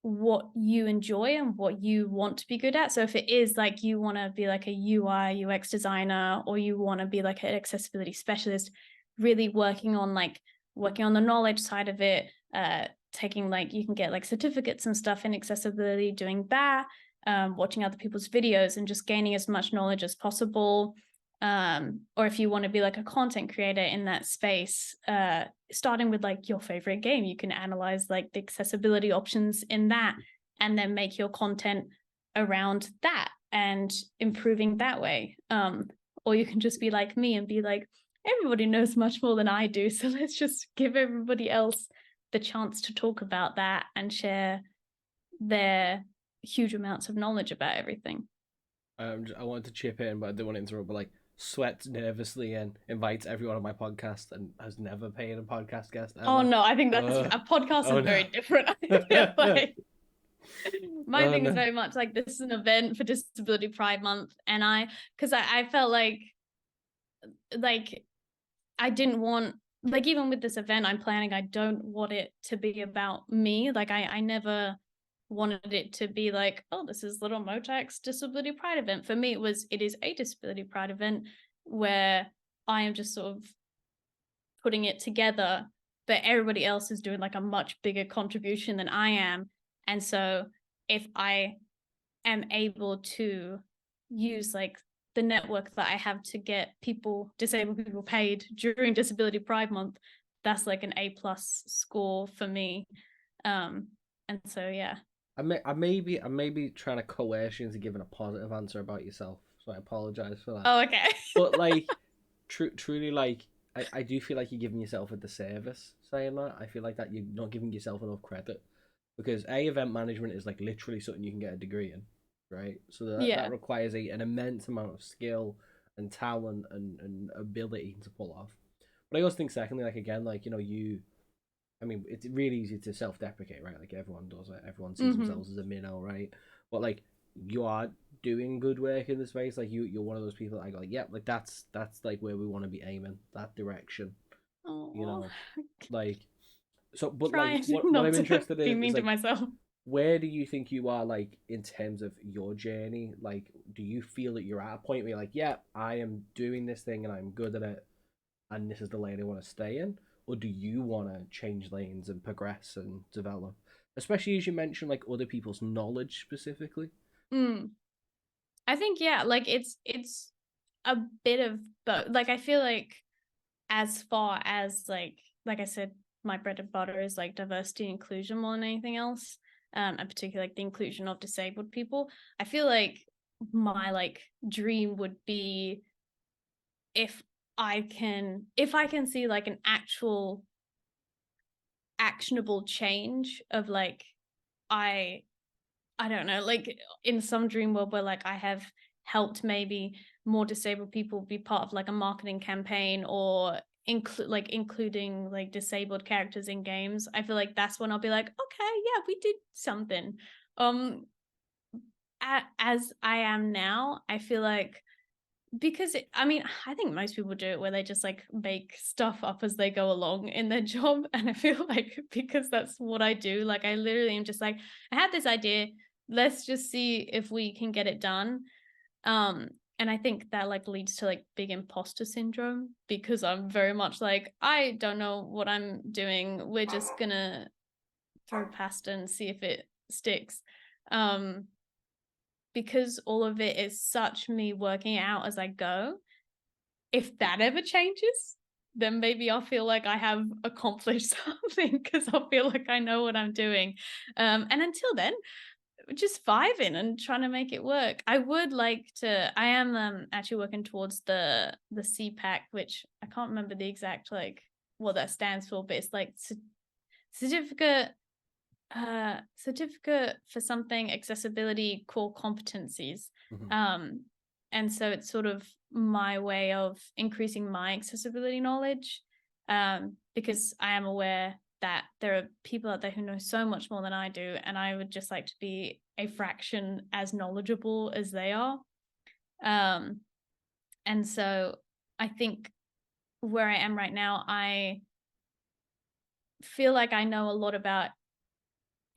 what you enjoy and what you want to be good at. So if it is like you want to be like a UI UX designer, or you want to be like an accessibility specialist, really working on the knowledge side of it, taking like, you can get like certificates and stuff in accessibility, doing that, watching other people's videos and just gaining as much knowledge as possible. Or if you want to be like a content creator in that space, starting with like your favorite game, you can analyze like the accessibility options in that and then make your content around that and improving that way. Or you can just be like me and be like, everybody knows much more than I do, so let's just give everybody else the chance to talk about that and share their huge amounts of knowledge about everything. I wanted to chip in, but I didn't want to interrupt. But like, sweats nervously and invites everyone on my podcast and has never paid a podcast guest ever. Oh no, I think that's a podcast is very different. I feel like my thing is very much like, this is an event for Disability Pride Month, and I felt like I didn't want, like, even with this event I'm planning, I don't want it to be about me. Like I never wanted it to be like, oh, this is Little Motak's Disability Pride event. For me, it is a Disability Pride event where I am just sort of putting it together, but everybody else is doing like a much bigger contribution than I am. And so if I am able to use like the network that I have to get disabled people paid during Disability Pride Month, that's like an A+ score for me. And so yeah. I may be trying to coerce you into giving a positive answer about yourself, so I apologize for that. Oh, okay. But like, truly, like, I do feel like you're giving yourself a disservice saying that. I feel like that you're not giving yourself enough credit, because event management is like literally something you can get a degree in, right? So that requires an immense amount of skill and talent and ability to pull off. But I also think secondly, like, again, like, I mean, it's really easy to self-deprecate, right? Like, everyone does it. Everyone sees themselves as a minnow, right? But like, you are doing good work in the space. Like, you're one of those people that I go like, yeah, like that's like where we want to be aiming, that direction. Aww. Like, so. But like, what I'm interested in be mean is to like, myself. where do you think you are, like, in terms of your journey? Like, do you feel that you're at a point where you're like, yeah, I am doing this thing and I'm good at it, and this is the lane I want to stay in? Or do you want to change lanes and progress and develop? Especially as you mentioned, like, other people's knowledge specifically. I think, yeah, like it's a bit of both. Like, I feel like as far as like I said, my bread and butter is like diversity and inclusion more than anything else. and particularly like the inclusion of disabled people. I feel like my like dream would be if I can see like an actual actionable change of like I don't know, like in some dream world where like I have helped maybe more disabled people be part of like a marketing campaign, or including like disabled characters in games. I feel like that's when I'll be like, okay, yeah, we did something. Um as I am now, I feel like because I mean, I think most people do it where they just like make stuff up as they go along in their job. And I feel like because that's what I do, like I literally am just like, I had this idea, let's just see if we can get it done. And I think that like leads to like big imposter syndrome, because I'm very much like, I don't know what I'm doing. We're just gonna throw pasta and see if it sticks. Because all of it is such me working it out as I go. If that ever changes, then maybe I'll feel like I have accomplished something, because I'll feel like I know what I'm doing. And until then, just vibing and trying to make it work. I would like to. I am actually working towards the CPAC, which I can't remember the exact like what that stands for, but it's like certificate certificate for something accessibility core competencies. And so it's sort of my way of increasing my accessibility knowledge, because I am aware that there are people out there who know so much more than I do, and I would just like to be a fraction as knowledgeable as they are. And so I think where I am right now, I feel like I know a lot about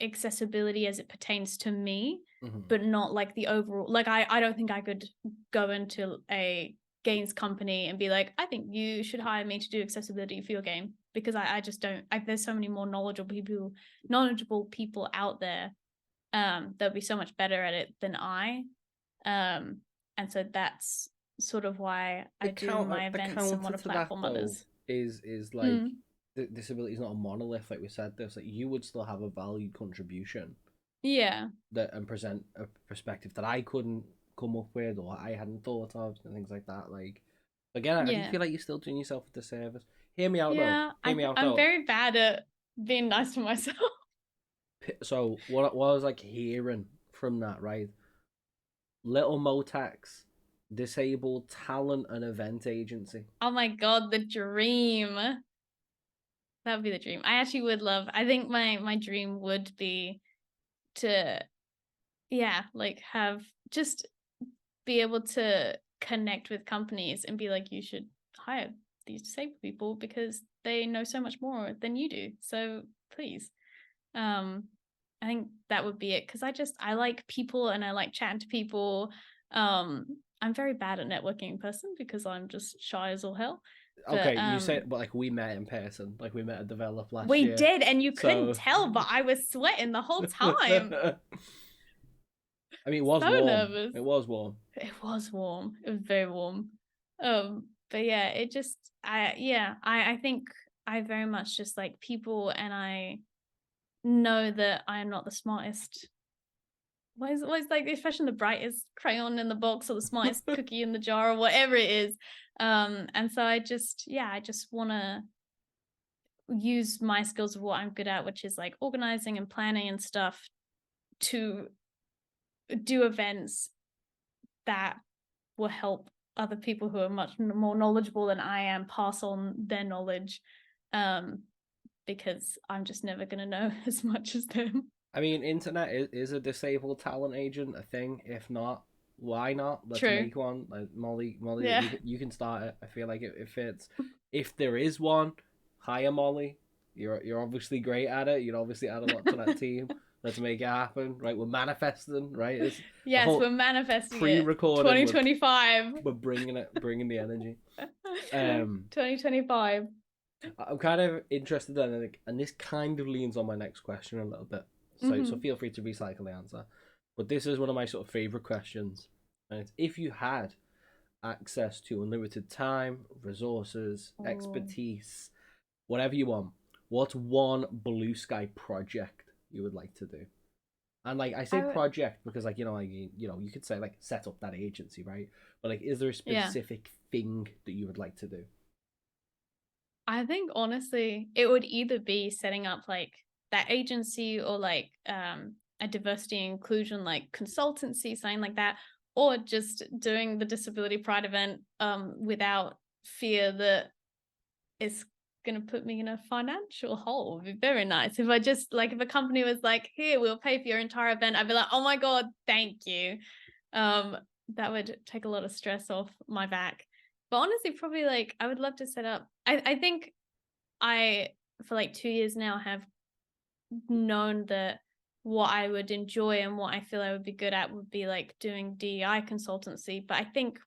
accessibility as it pertains to me, but not like the overall. Like I don't think I could go into a games company and be like, I think you should hire me to do accessibility for your game, because I just don't. There's so many more knowledgeable people out there that'll be so much better at it than I. And so that's sort of why I do my events and want to platform others. Is like disability is not a monolith, like we said. There's like you would still have a valued contribution, yeah, that and present a perspective that I couldn't come up with or I hadn't thought of and things like that. Like again, I do feel like you're still doing yourself a disservice. Hear me out though. Hear me out I'm though. very bad at being nice to myself. So what I was like hearing from that, right? Little Motex, disabled talent and event agency. Oh my god, the dream. That would be the dream. I actually would love. I think my dream would be to, yeah, like have just be able to connect with companies and be like, you should hire these disabled people because they know so much more than you do. So please. I think that would be it, because I like people and I like chatting to people. I'm very bad at networking in person because I'm just shy as all hell. Okay, But you said, but like we met in person, like we met at Develop last we year. did, and you couldn't So tell, but I was sweating the whole time. I mean, it was So warm. nervous. It was warm. It was warm. It was very warm. But yeah, it just I think I very much just like people, and I know that I'm not the smartest. What is like, especially the brightest crayon in the box or the smartest cookie in the jar or whatever it is. And so I just want to use my skills of what I'm good at, which is like organizing and planning and stuff, to do events that will help other people who are much more knowledgeable than I am pass on their knowledge, because I'm just never going to know as much as them. I mean, internet is a disabled talent agent a thing? If not, why not? Let's True. make one. Like Mollie, Yeah. you can start it. I feel like it fits. If there is one, hire Mollie. You're obviously great at it. You'd obviously add a lot to that team. Let's make it happen, right? We're manifesting, right? It's yes, we're manifesting pre-recorded. 2025. We're bringing the energy. 2025. I'm kind of interested in, and this kind of leans on my next question a little bit. So feel free to recycle the answer. But this is one of my sort of favorite questions, and it's if you had access to unlimited time, resources, expertise, whatever you want, what's one blue sky project you would like to do? And like I say I project because like you could say like set up that agency, right? But like is there a yeah. specific thing that you would like to do? I think honestly, it would either be setting up like that agency or like a diversity and inclusion like consultancy, something like that, or just doing the disability pride event without fear that it's gonna put me in a financial hole. It'd be very nice if I just like if a company was like, here, we'll pay for your entire event, I'd be like, oh my God, thank you. Um, that would take a lot of stress off my back. But honestly, probably like I would love to set up. I think I for like 2 years now have known that what I would enjoy and what I feel I would be good at would be like doing DEI consultancy. But I think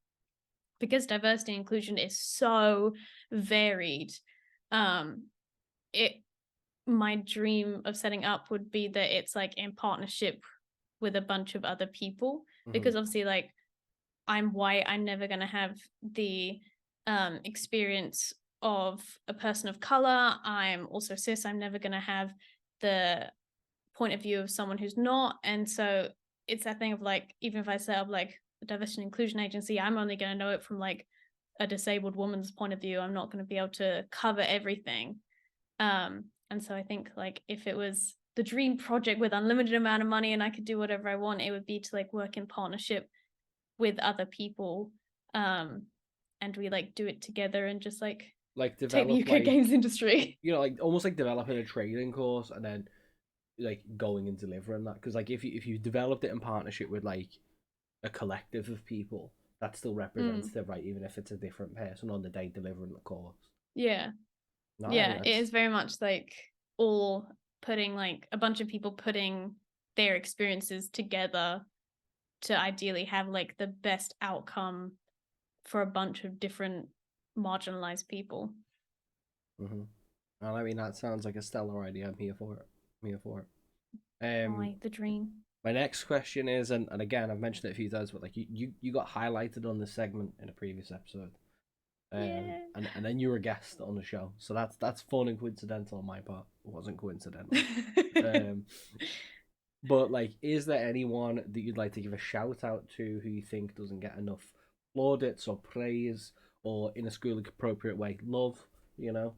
because diversity and inclusion is so varied, um, it my dream of setting up would be that it's like in partnership with a bunch of other people Hmm. because obviously like I'm white, I'm never going to have the experience of a person of color. I'm also cis, I'm never going to have the point of view of someone who's not. And so it's that thing of like, even if I set up like a diversity and inclusion agency, I'm only going to know it from like a disabled woman's point of view. I'm not going to be able to cover everything. And so I think like if it was the dream project with unlimited amount of money and I could do whatever I want, it would be to like work in partnership with other people, um and we like do it together and just like Like take the develop UK games like industry. like almost like developing a training course and then like going and delivering that because like if you developed it in partnership with like a collective of people, that's still representative, right? Even if it's a different person on the day delivering the course. Yeah, No, I think yeah, it that's is very much like all putting like a bunch of people putting their experiences together to ideally have like the best outcome for a bunch of different marginalized people. hmm. And I mean that sounds like a stellar idea. I'm here for it. I'm here for it. The dream. My next question is, and again I've mentioned it a few times, but like you got highlighted on this segment in a previous episode. Yeah. And then you were a guest on the show, so that's fun and coincidental on my part. It wasn't coincidental. Um, but like, is there anyone that you'd like to give a shout out to who you think doesn't get enough plaudits or praise, or in a school appropriate way, love? You know,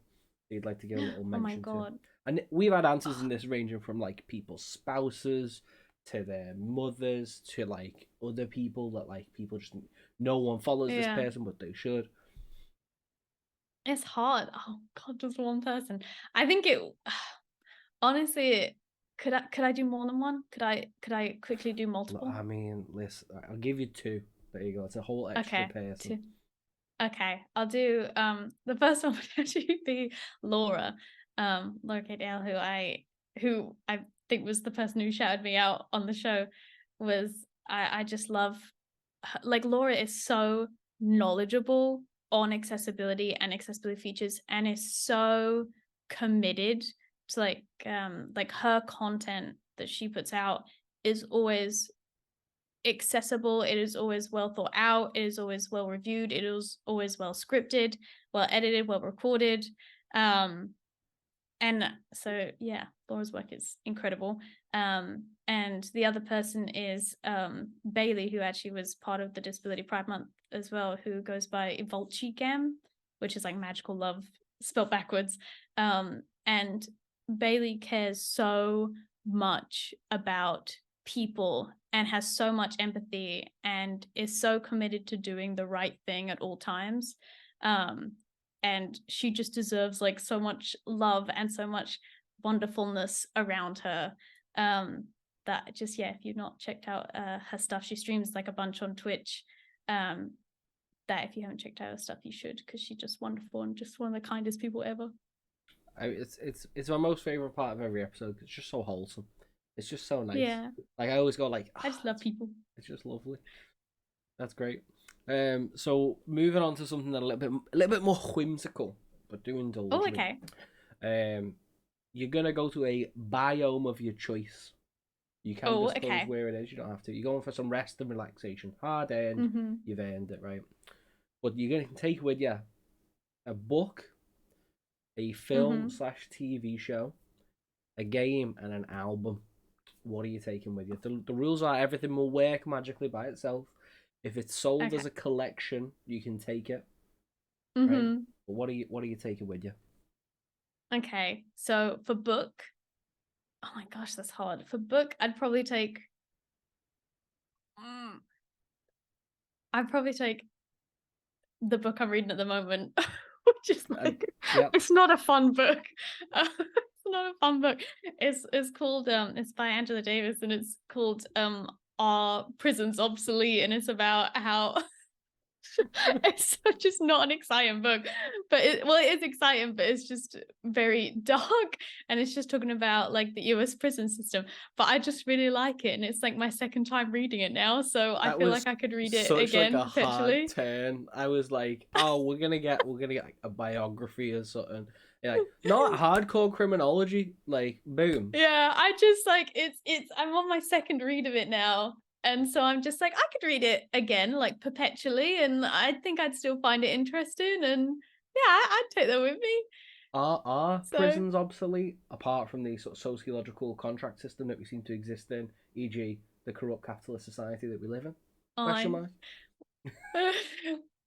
you'd like to give a little Oh my mention to. God. And we've had answers in this ranging from like people's spouses to their mothers to like other people that like people just no one follows this Yeah. person but they should. It's hard. Oh God, just one person. I think it honestly, could I do more than one? Could I quickly do multiple? I mean, listen, I'll give you two. There you go. It's a whole extra Okay. person. Two. Okay. I'll do the first one would actually be Laura. Laura Kate Dale, who I think was the person who shouted me out on the show, was I just love like Laura is so knowledgeable on accessibility and accessibility features and is so committed to like her content that she puts out is always accessible, it is always well thought out, it is always well reviewed, it is always well scripted, well edited, well recorded. um and so yeah, Laura's work is incredible. And the other person is Bailey, who actually was part of the Disability Pride Month as well, who goes by Gam, which is like magical love spelled backwards. And Bailey cares so much about people and has so much empathy and is so committed to doing the right thing at all times. And she just deserves like so much love and so much wonderfulness around her. That just, yeah, if you've not checked out her stuff, she streams like a bunch on Twitch. That if you haven't checked out her stuff, you should, because she's just wonderful and just one of the kindest people ever. It's my most favorite part of every episode. It's just so wholesome. It's just so nice. Yeah, Like I always go like, I just love people. it's just lovely. That's great. So moving on to something that a little bit more whimsical, but do indulge Oh, me. okay. You're gonna go to a biome of your choice. You can Oh, disclose okay. where it is. You don't have to. You're going for some rest and relaxation. Hard earned. Mm-hmm. You've earned it, right? But you're gonna take with you a book, a film Mm-hmm. slash TV show, a game, and an album. what are you taking with you? The rules are everything will work magically by itself. If it's sold Okay. as a collection, you can take it, right? Mm-hmm. But what are you taking with you? Okay. So for book, oh my gosh, that's hard. For book, Mm, I'd probably take the book I'm reading at the moment, which is like, Yep. it's not a fun book. It's not a fun book. It's called it's by Angela Davis, and it's called Are Prisons Obsolete? And it's about how it's just not an exciting book, but it is exciting, but it's just very dark, and it's just talking about like the US prison system. But I just really like it, and it's like my second time reading it now, so I That feel was like I could read it such like again a hard perpetually. turn. I was like, oh, we're gonna get like a biography or something. Yeah, like not hardcore criminology. Like boom. Yeah, I just like it's I'm on my second read of it now. And so I'm just like, I could read it again, like perpetually, and I think I'd still find it interesting. And yeah, I'd take that with me. Are So prisons obsolete apart from the sort of sociological contract system that we seem to exist in, e.g., the corrupt capitalist society that we live in? Question fine. mark.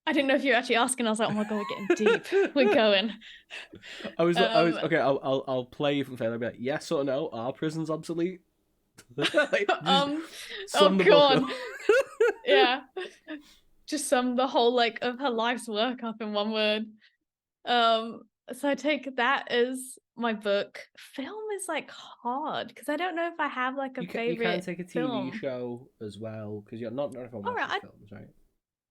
I didn't know if you were actually asking. I was like, oh my god, we're getting deep. We're going. I was Um, okay. I'll play you from fair. I'll be like, yes or no. Are prisons obsolete? Like, just um, oh sum the book up. god, yeah. Just sum the whole like of her life's work up in one word. So I take that as my book. Film is like hard because I don't know if I have like a You can favorite take a TV film. show as well because you're not everyone All right, watches films, right?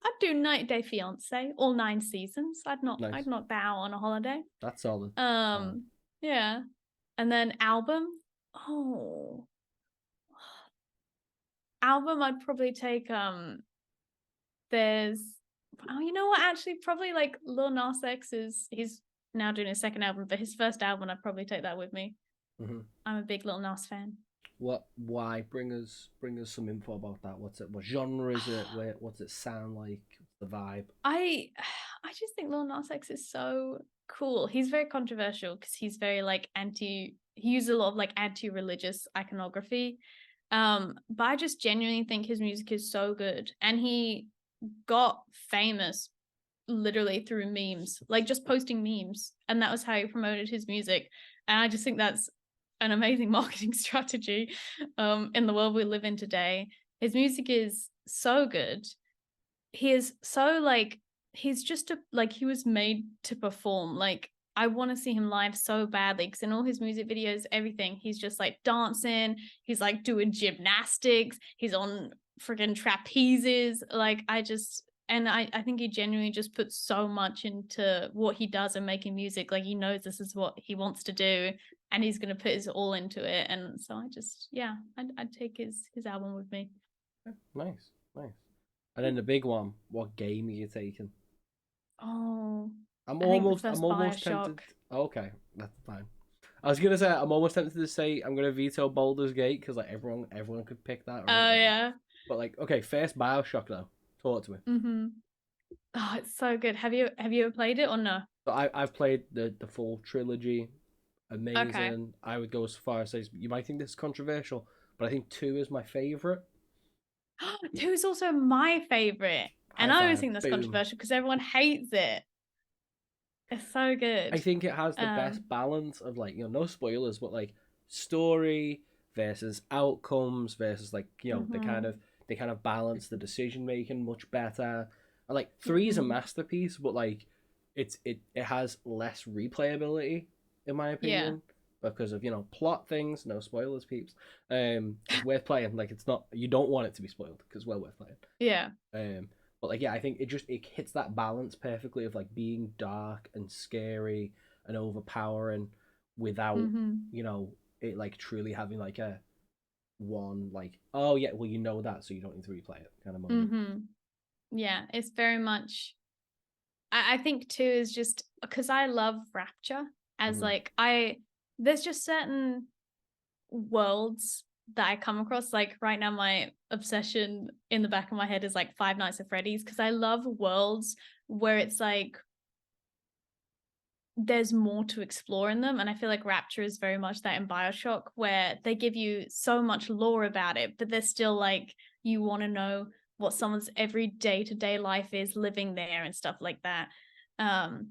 I'd do 90 Day Fiance, all 9 seasons. I'd Nice. knock that out on a holiday. That's solid. Solid. Um, yeah. And then album. Oh, album. I'd probably take there's oh, you know what? Actually, probably like Lil Nas X he's now doing his second album, but his first album, I'd probably take that with me. Hmm. I'm a big Lil Nas fan. What? Why? Bring us some info about that. What's it? What genre is it? What's it sound like? What's the vibe? I I just think Lil Nas X is so cool. He's very controversial because he's very like he uses a lot of like anti-religious iconography. But I just genuinely think his music is so good. And he got famous literally through memes, like just posting memes. And that was how he promoted his music. And I just think that's an amazing marketing strategy in the world we live in today. His music is so good. He is so like he's just like he was made to perform. Like I want to see him live so badly because in all his music videos, everything, he's just like dancing, he's like doing gymnastics, he's on freaking trapezes. Like I think he genuinely just puts so much into what he does and making music. Like he knows this is what he wants to do and he's gonna put his all into it. And so I just I'd take his album with me. Nice, nice. And then the big one. What game are you taking? Oh, I think the first I'm almost Bioshock. tempted. Okay, that's fine. I was gonna say I'm almost tempted to say I'm gonna veto Baldur's Gate because like everyone could pick that, right? Oh Like, yeah. but like, okay, first Bioshock though. Talk to me. Mm-hmm. Oh, it's so good. Have you ever played it or no? So I've played the full trilogy. Okay. Amazing. I would go as far as say you might think this is controversial, but I think two is my favorite. Two is also my favorite. High And I always five. think that's Boom. controversial because everyone hates it. It's so I good. think it has the Um, best balance of like, no spoilers, but like story versus outcomes versus like, mm-hmm, they kind of balance the decision making much better. And like three is a mm-hmm. masterpiece, but like it has less replayability in my Yeah. opinion because of, plot things, no spoilers peeps. It's worth playing. Like it's not you don't want it to be spoiled because well worth playing. Yeah. Um, but like yeah, I think it hits that balance perfectly of like being dark and scary and overpowering without Mm-hmm. it like truly having like a one like oh yeah well that so you don't need to replay it kind of moment. Mm-hmm. Yeah. It's very much I think two is just because I love Rapture as Hmm. like there's just certain worlds that I come across. Like right now, my obsession in the back of my head is like Five Nights at Freddy's because I love worlds where it's like there's more to explore in them. And I feel like Rapture is very much that in BioShock, where they give you so much lore about it, but they're still like, you want to know what someone's every day-to-day life is living there and stuff like that. And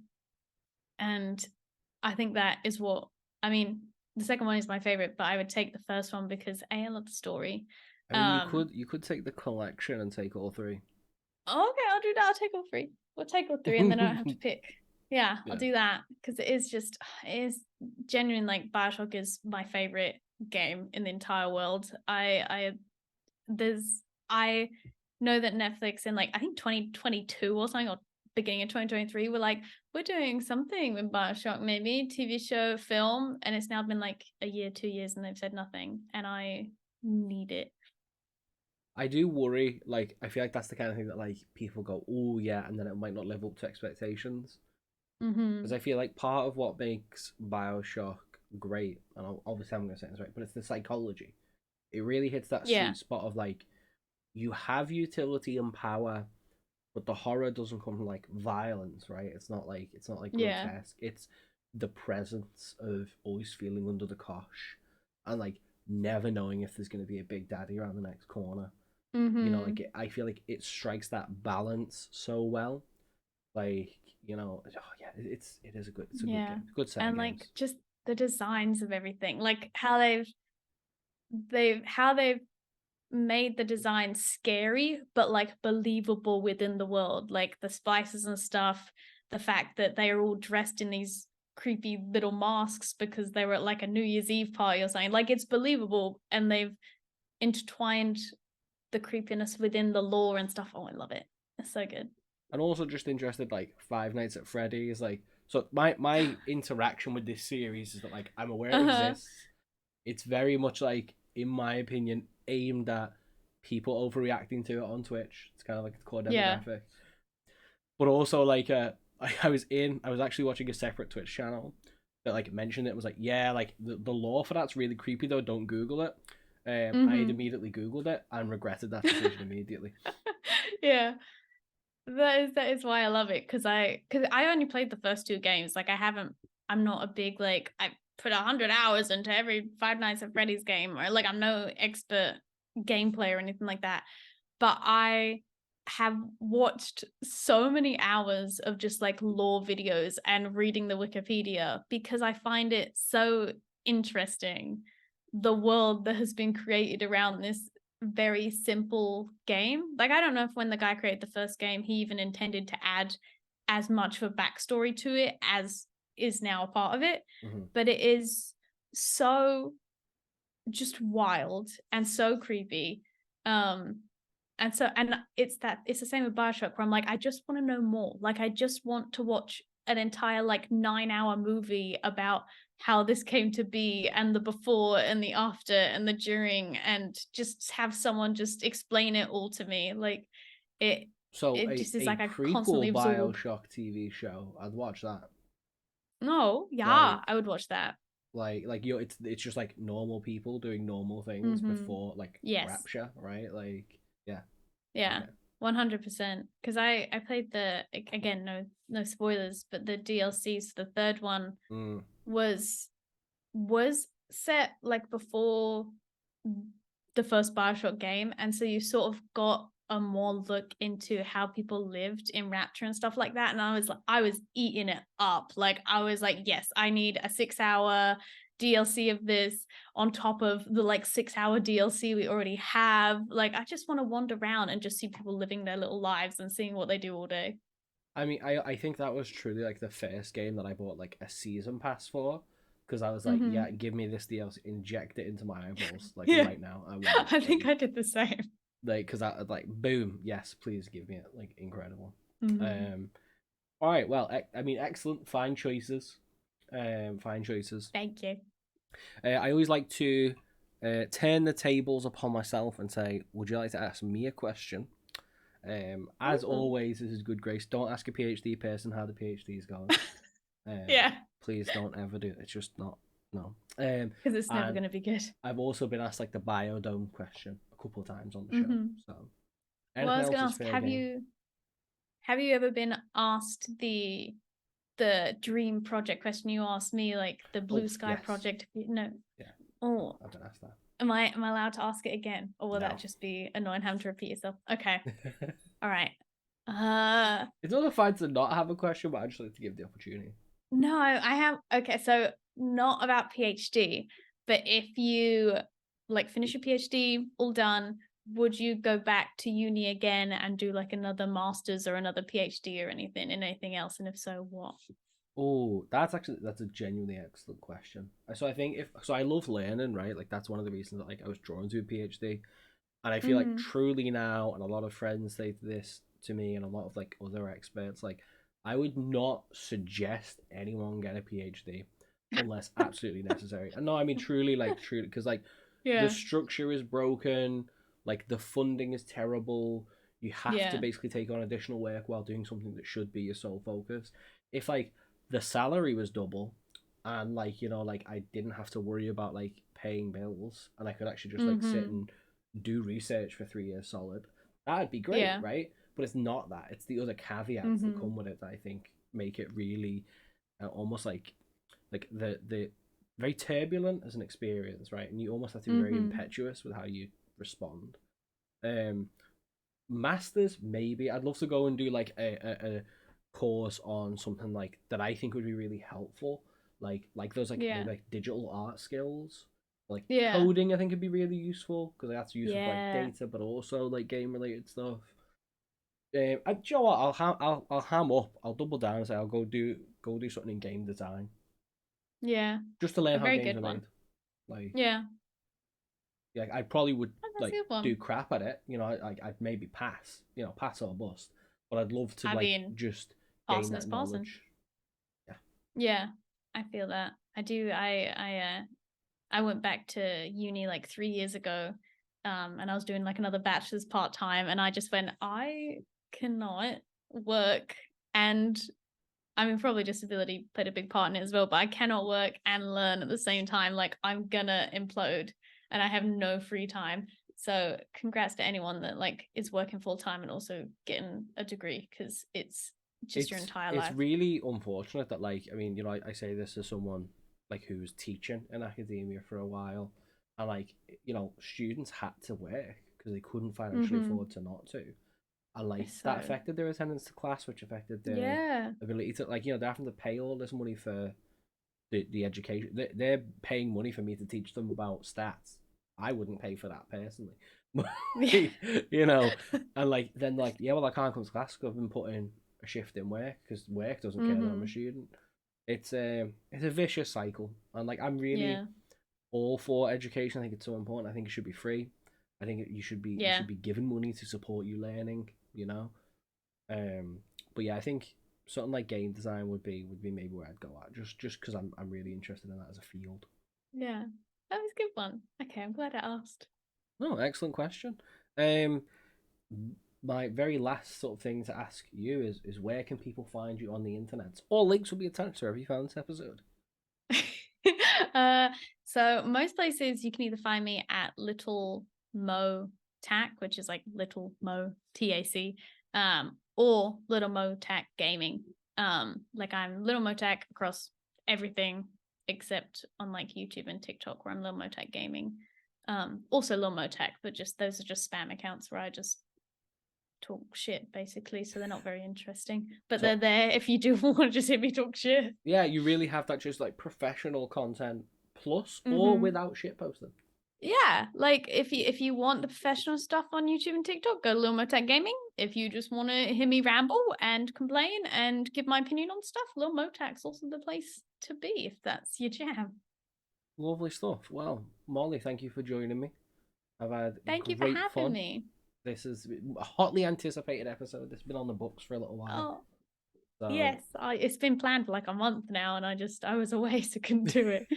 I think that is what, I mean, the second one is my favorite, but I would take the first one because A, I love the story. I mean, you could take the collection and take all three. Okay, I'll do that. I'll take all three. We'll take all three, and then I don't have to pick. Yeah, I'll Yeah. do that because it is genuine. Like BioShock is my favorite game in the entire world. I know that Netflix in like I think 2022 or something, or beginning of 2023 were like, we're doing something with BioShock, maybe TV show, film, and it's now been like a year, 2 years, and they've said nothing, and I need it. I do worry, like, I feel like that's the kind of thing that, like, people go, oh, yeah, and then it might not live up to expectations. Because I feel like part of what makes Bioshock great, and obviously I'm going to say this right, but it's the psychology. It really hits that Yeah. sweet spot of, like, you have utility and power, but the horror doesn't come from, like, violence, right? It's not like Yeah. grotesque. It's the presence of always feeling under the cosh and, like, never knowing if there's going to be a big daddy around the next corner. Like I feel like it strikes that balance so well. Like, oh yeah, it is a good Yeah. game, good set of And like games. just the designs of everything, like how they've made the design scary but like believable within the world, like the spices and stuff, the fact that they are all dressed in these creepy little masks because they were at like a New Year's Eve party or something. Like it's believable, and they've intertwined the creepiness within the lore and stuff. Oh, I love it. It's so good. And also just interested, like Five Nights at Freddy's, like so my interaction with this series is that like I'm aware it Uh-huh. exists. It's very much like, in my opinion, aimed at people overreacting to it on Twitch. It's kind of like the core Yeah. demographic. But also like I was actually watching a separate Twitch channel that like mentioned it, was like, yeah, like the law for that's really creepy though, don't Google it. I had Mm-hmm. immediately Googled it and regretted that decision immediately. Yeah. That is why I love it, because I only played the first two games. Like I'm not a big like I put 100 hours into every Five Nights at Freddy's game, or like I'm no expert game player or anything like that. But I have watched so many hours of just like lore videos and reading the Wikipedia because I find it so interesting, the world that has been created around this very simple game. Like I don't know if when the guy created the first game he even intended to add as much of a backstory to it as is now a part of it, Mm-hmm. but it is so just wild and so creepy. um and it's the same with BioShock, where I'm like, I just want to know more. Like I just want to watch an entire like 9-hour movie about how this came to be, and the before and the after and the during, and just have someone just explain it all to me. Like it So it a, just is a like I prequel constantly absorb. Bioshock TV show, I'd watch that. No, yeah, Like I would watch that. it's just like normal people doing normal things Mm-hmm. before like Yes. Rapture, right? Like, yeah, Yeah, okay. 100%. Because I played again, no spoilers, but the DLCs. The third one Mm. was was set like before the first Bioshock game, and so you sort of got a more look into how people lived in Rapture and stuff like that. And I was eating it up. Like I was like, yes, I need a 6-hour DLC of this on top of the like 6-hour DLC we already have. Like I just want to wander around and just see people living their little lives and seeing what they do all day. I mean, I think that was truly like the first game that I bought like a season pass for, because I was like, Mm-hmm. yeah, give me this DLC, inject it into my eyeballs like Yeah, right now. I want it. I think I did the same. Because I like boom, yes, please give me it. Like incredible. Mm-hmm. Um, all right, well, I mean, excellent, fine choices. Fine choices. Thank you. I always like to turn the tables upon myself and say, would you like to ask me a question? As Ooh. always, this is good grace. Don't ask a PhD person how the PhD is going. Yeah, Please don't ever do it. It's just not, no. because it's never And going to be good. I've also been asked like the biodome question a couple of times on the show. Mm-hmm. So Well, I anything was else going to is ask, fair game. have you ever been asked the dream project question you asked me, like the blue sky yes. project. No. Yeah. Oh, I don't ask that. am I allowed to ask it again, or will No. that just be annoying having to repeat yourself? Okay. All right. It's also fine to not have a question, but I just like to give the opportunity. No, I have. Okay, so not about PhD, but if you like finish your PhD, all done, would you go back to uni again and do like another master's or another PhD or anything in anything else? And if so, what? Oh, that's a genuinely excellent question. So I think I love learning, right? Like that's one of the reasons that like I was drawn to a PhD, and I feel like truly now, and a lot of friends say this to me, and a lot of like other experts, like I would not suggest anyone get a PhD unless absolutely necessary. And no, I mean truly, because like Yeah. the structure is broken, like the funding is terrible. You have to basically take on additional work while doing something that should be your sole focus. If like the salary was double and like like I didn't have to worry about like paying bills and I could actually just like sit and do research for 3 years solid, that'd be great, right? But it's not that. It's the other caveats that come with it that I think make it really almost like the very turbulent as an experience, right? And you almost have to be very impetuous with how you respond. um Masters, maybe I'd love to go and do like a course on something like that I think would be really helpful, like those like maybe like digital art skills, like coding. I think would be really useful because that's useful for like data, but also like game related stuff. Joe, I'll ham up. I'll double down and say I'll go do something in game design. Yeah. Just to learn A how very games good are one. made. Like Yeah. like I probably would That's like a good one. do crap at it. I'd maybe pass, pass or bust. But I'd love to I like mean, just gain passing is that passing. knowledge. Yeah. Yeah, I feel that. I do. I went back to uni like 3 years ago, and I was doing like another bachelor's part time, and I just went, I cannot work, and I mean probably disability played a big part in it as well, but I cannot work and learn at the same time. Like I'm gonna implode, and I have no free time. So congrats to anyone that like is working full time and also getting a degree, because it's just your entire life. It's really unfortunate that like I mean I say this as someone like who was teaching in academia for a while, and like students had to work because they couldn't financially afford to not to, and like that affected their attendance to class, which affected their ability to like they're having to pay all this money for the education. They're paying money for me to teach them about stats. I wouldn't pay for that personally. And like then like well I can't come to class because I've been putting a shift in work because work doesn't care that I'm a student. It's a vicious cycle, and like I'm really all for education. I think it's so important. I think it should be free. I think you should be given money to support you learning. But yeah, I think something like game design would be maybe where I'd go at, just because I'm really interested in that as a field. Yeah, that was a good one. Okay, I'm glad I asked. Oh, excellent question. Um, my very last sort of thing to ask you is where can people find you on the internet? All links will be attached wherever you found this episode. uh, so most places you can either find me at Little Mo Tac, which is like Little Mo TAC, or Little Mo Tac Gaming. Like I'm Little Mo Tac across everything except on like YouTube and TikTok, where I'm Little Mo Tac Gaming. Also Little Mo Tac, but just those are just spam accounts where I just talk shit basically, so they're not very interesting, but they're there if you do want to just hear me talk shit. Yeah, you really have that just like professional content plus or without shit posting. Yeah, like if you want the professional stuff on YouTube and TikTok, go to Lil Mo Tech Gaming. If you just want to hear me ramble and complain and give my opinion on stuff, Lil Mo Tech's also the place to be if that's your jam. Lovely stuff. Well, Molly, thank you for joining me. I've had Thank you for great having fun. me. This is a hotly anticipated episode. It's been on the books for a little while. Oh, yes, it's been planned for like a month now, and I was away, so couldn't do it.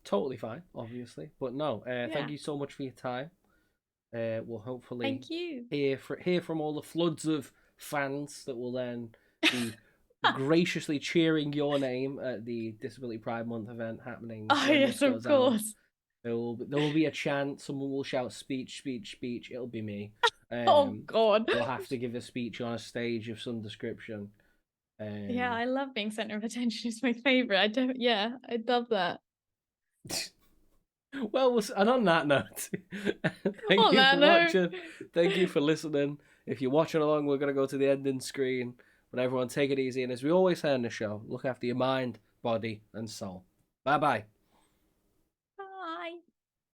Totally fine, obviously, but no. Thank you so much for your time. We'll hopefully thank you hear from all the floods of fans that will then be graciously cheering your name at the Disability Pride Month event happening. Oh yes, of course. There will be a chant. Someone will shout "speech, speech, speech." It'll be me. Oh God! We'll have to give a speech on a stage of some description. Yeah, I love being center of attention. It's my favorite. I love that. Well, and on that note, thank On you that for note, watching. Thank you for listening. If you're watching along, we're going to go to the ending screen. But everyone, take it easy. And as we always say on the show, look after your mind, body, and soul. Bye bye.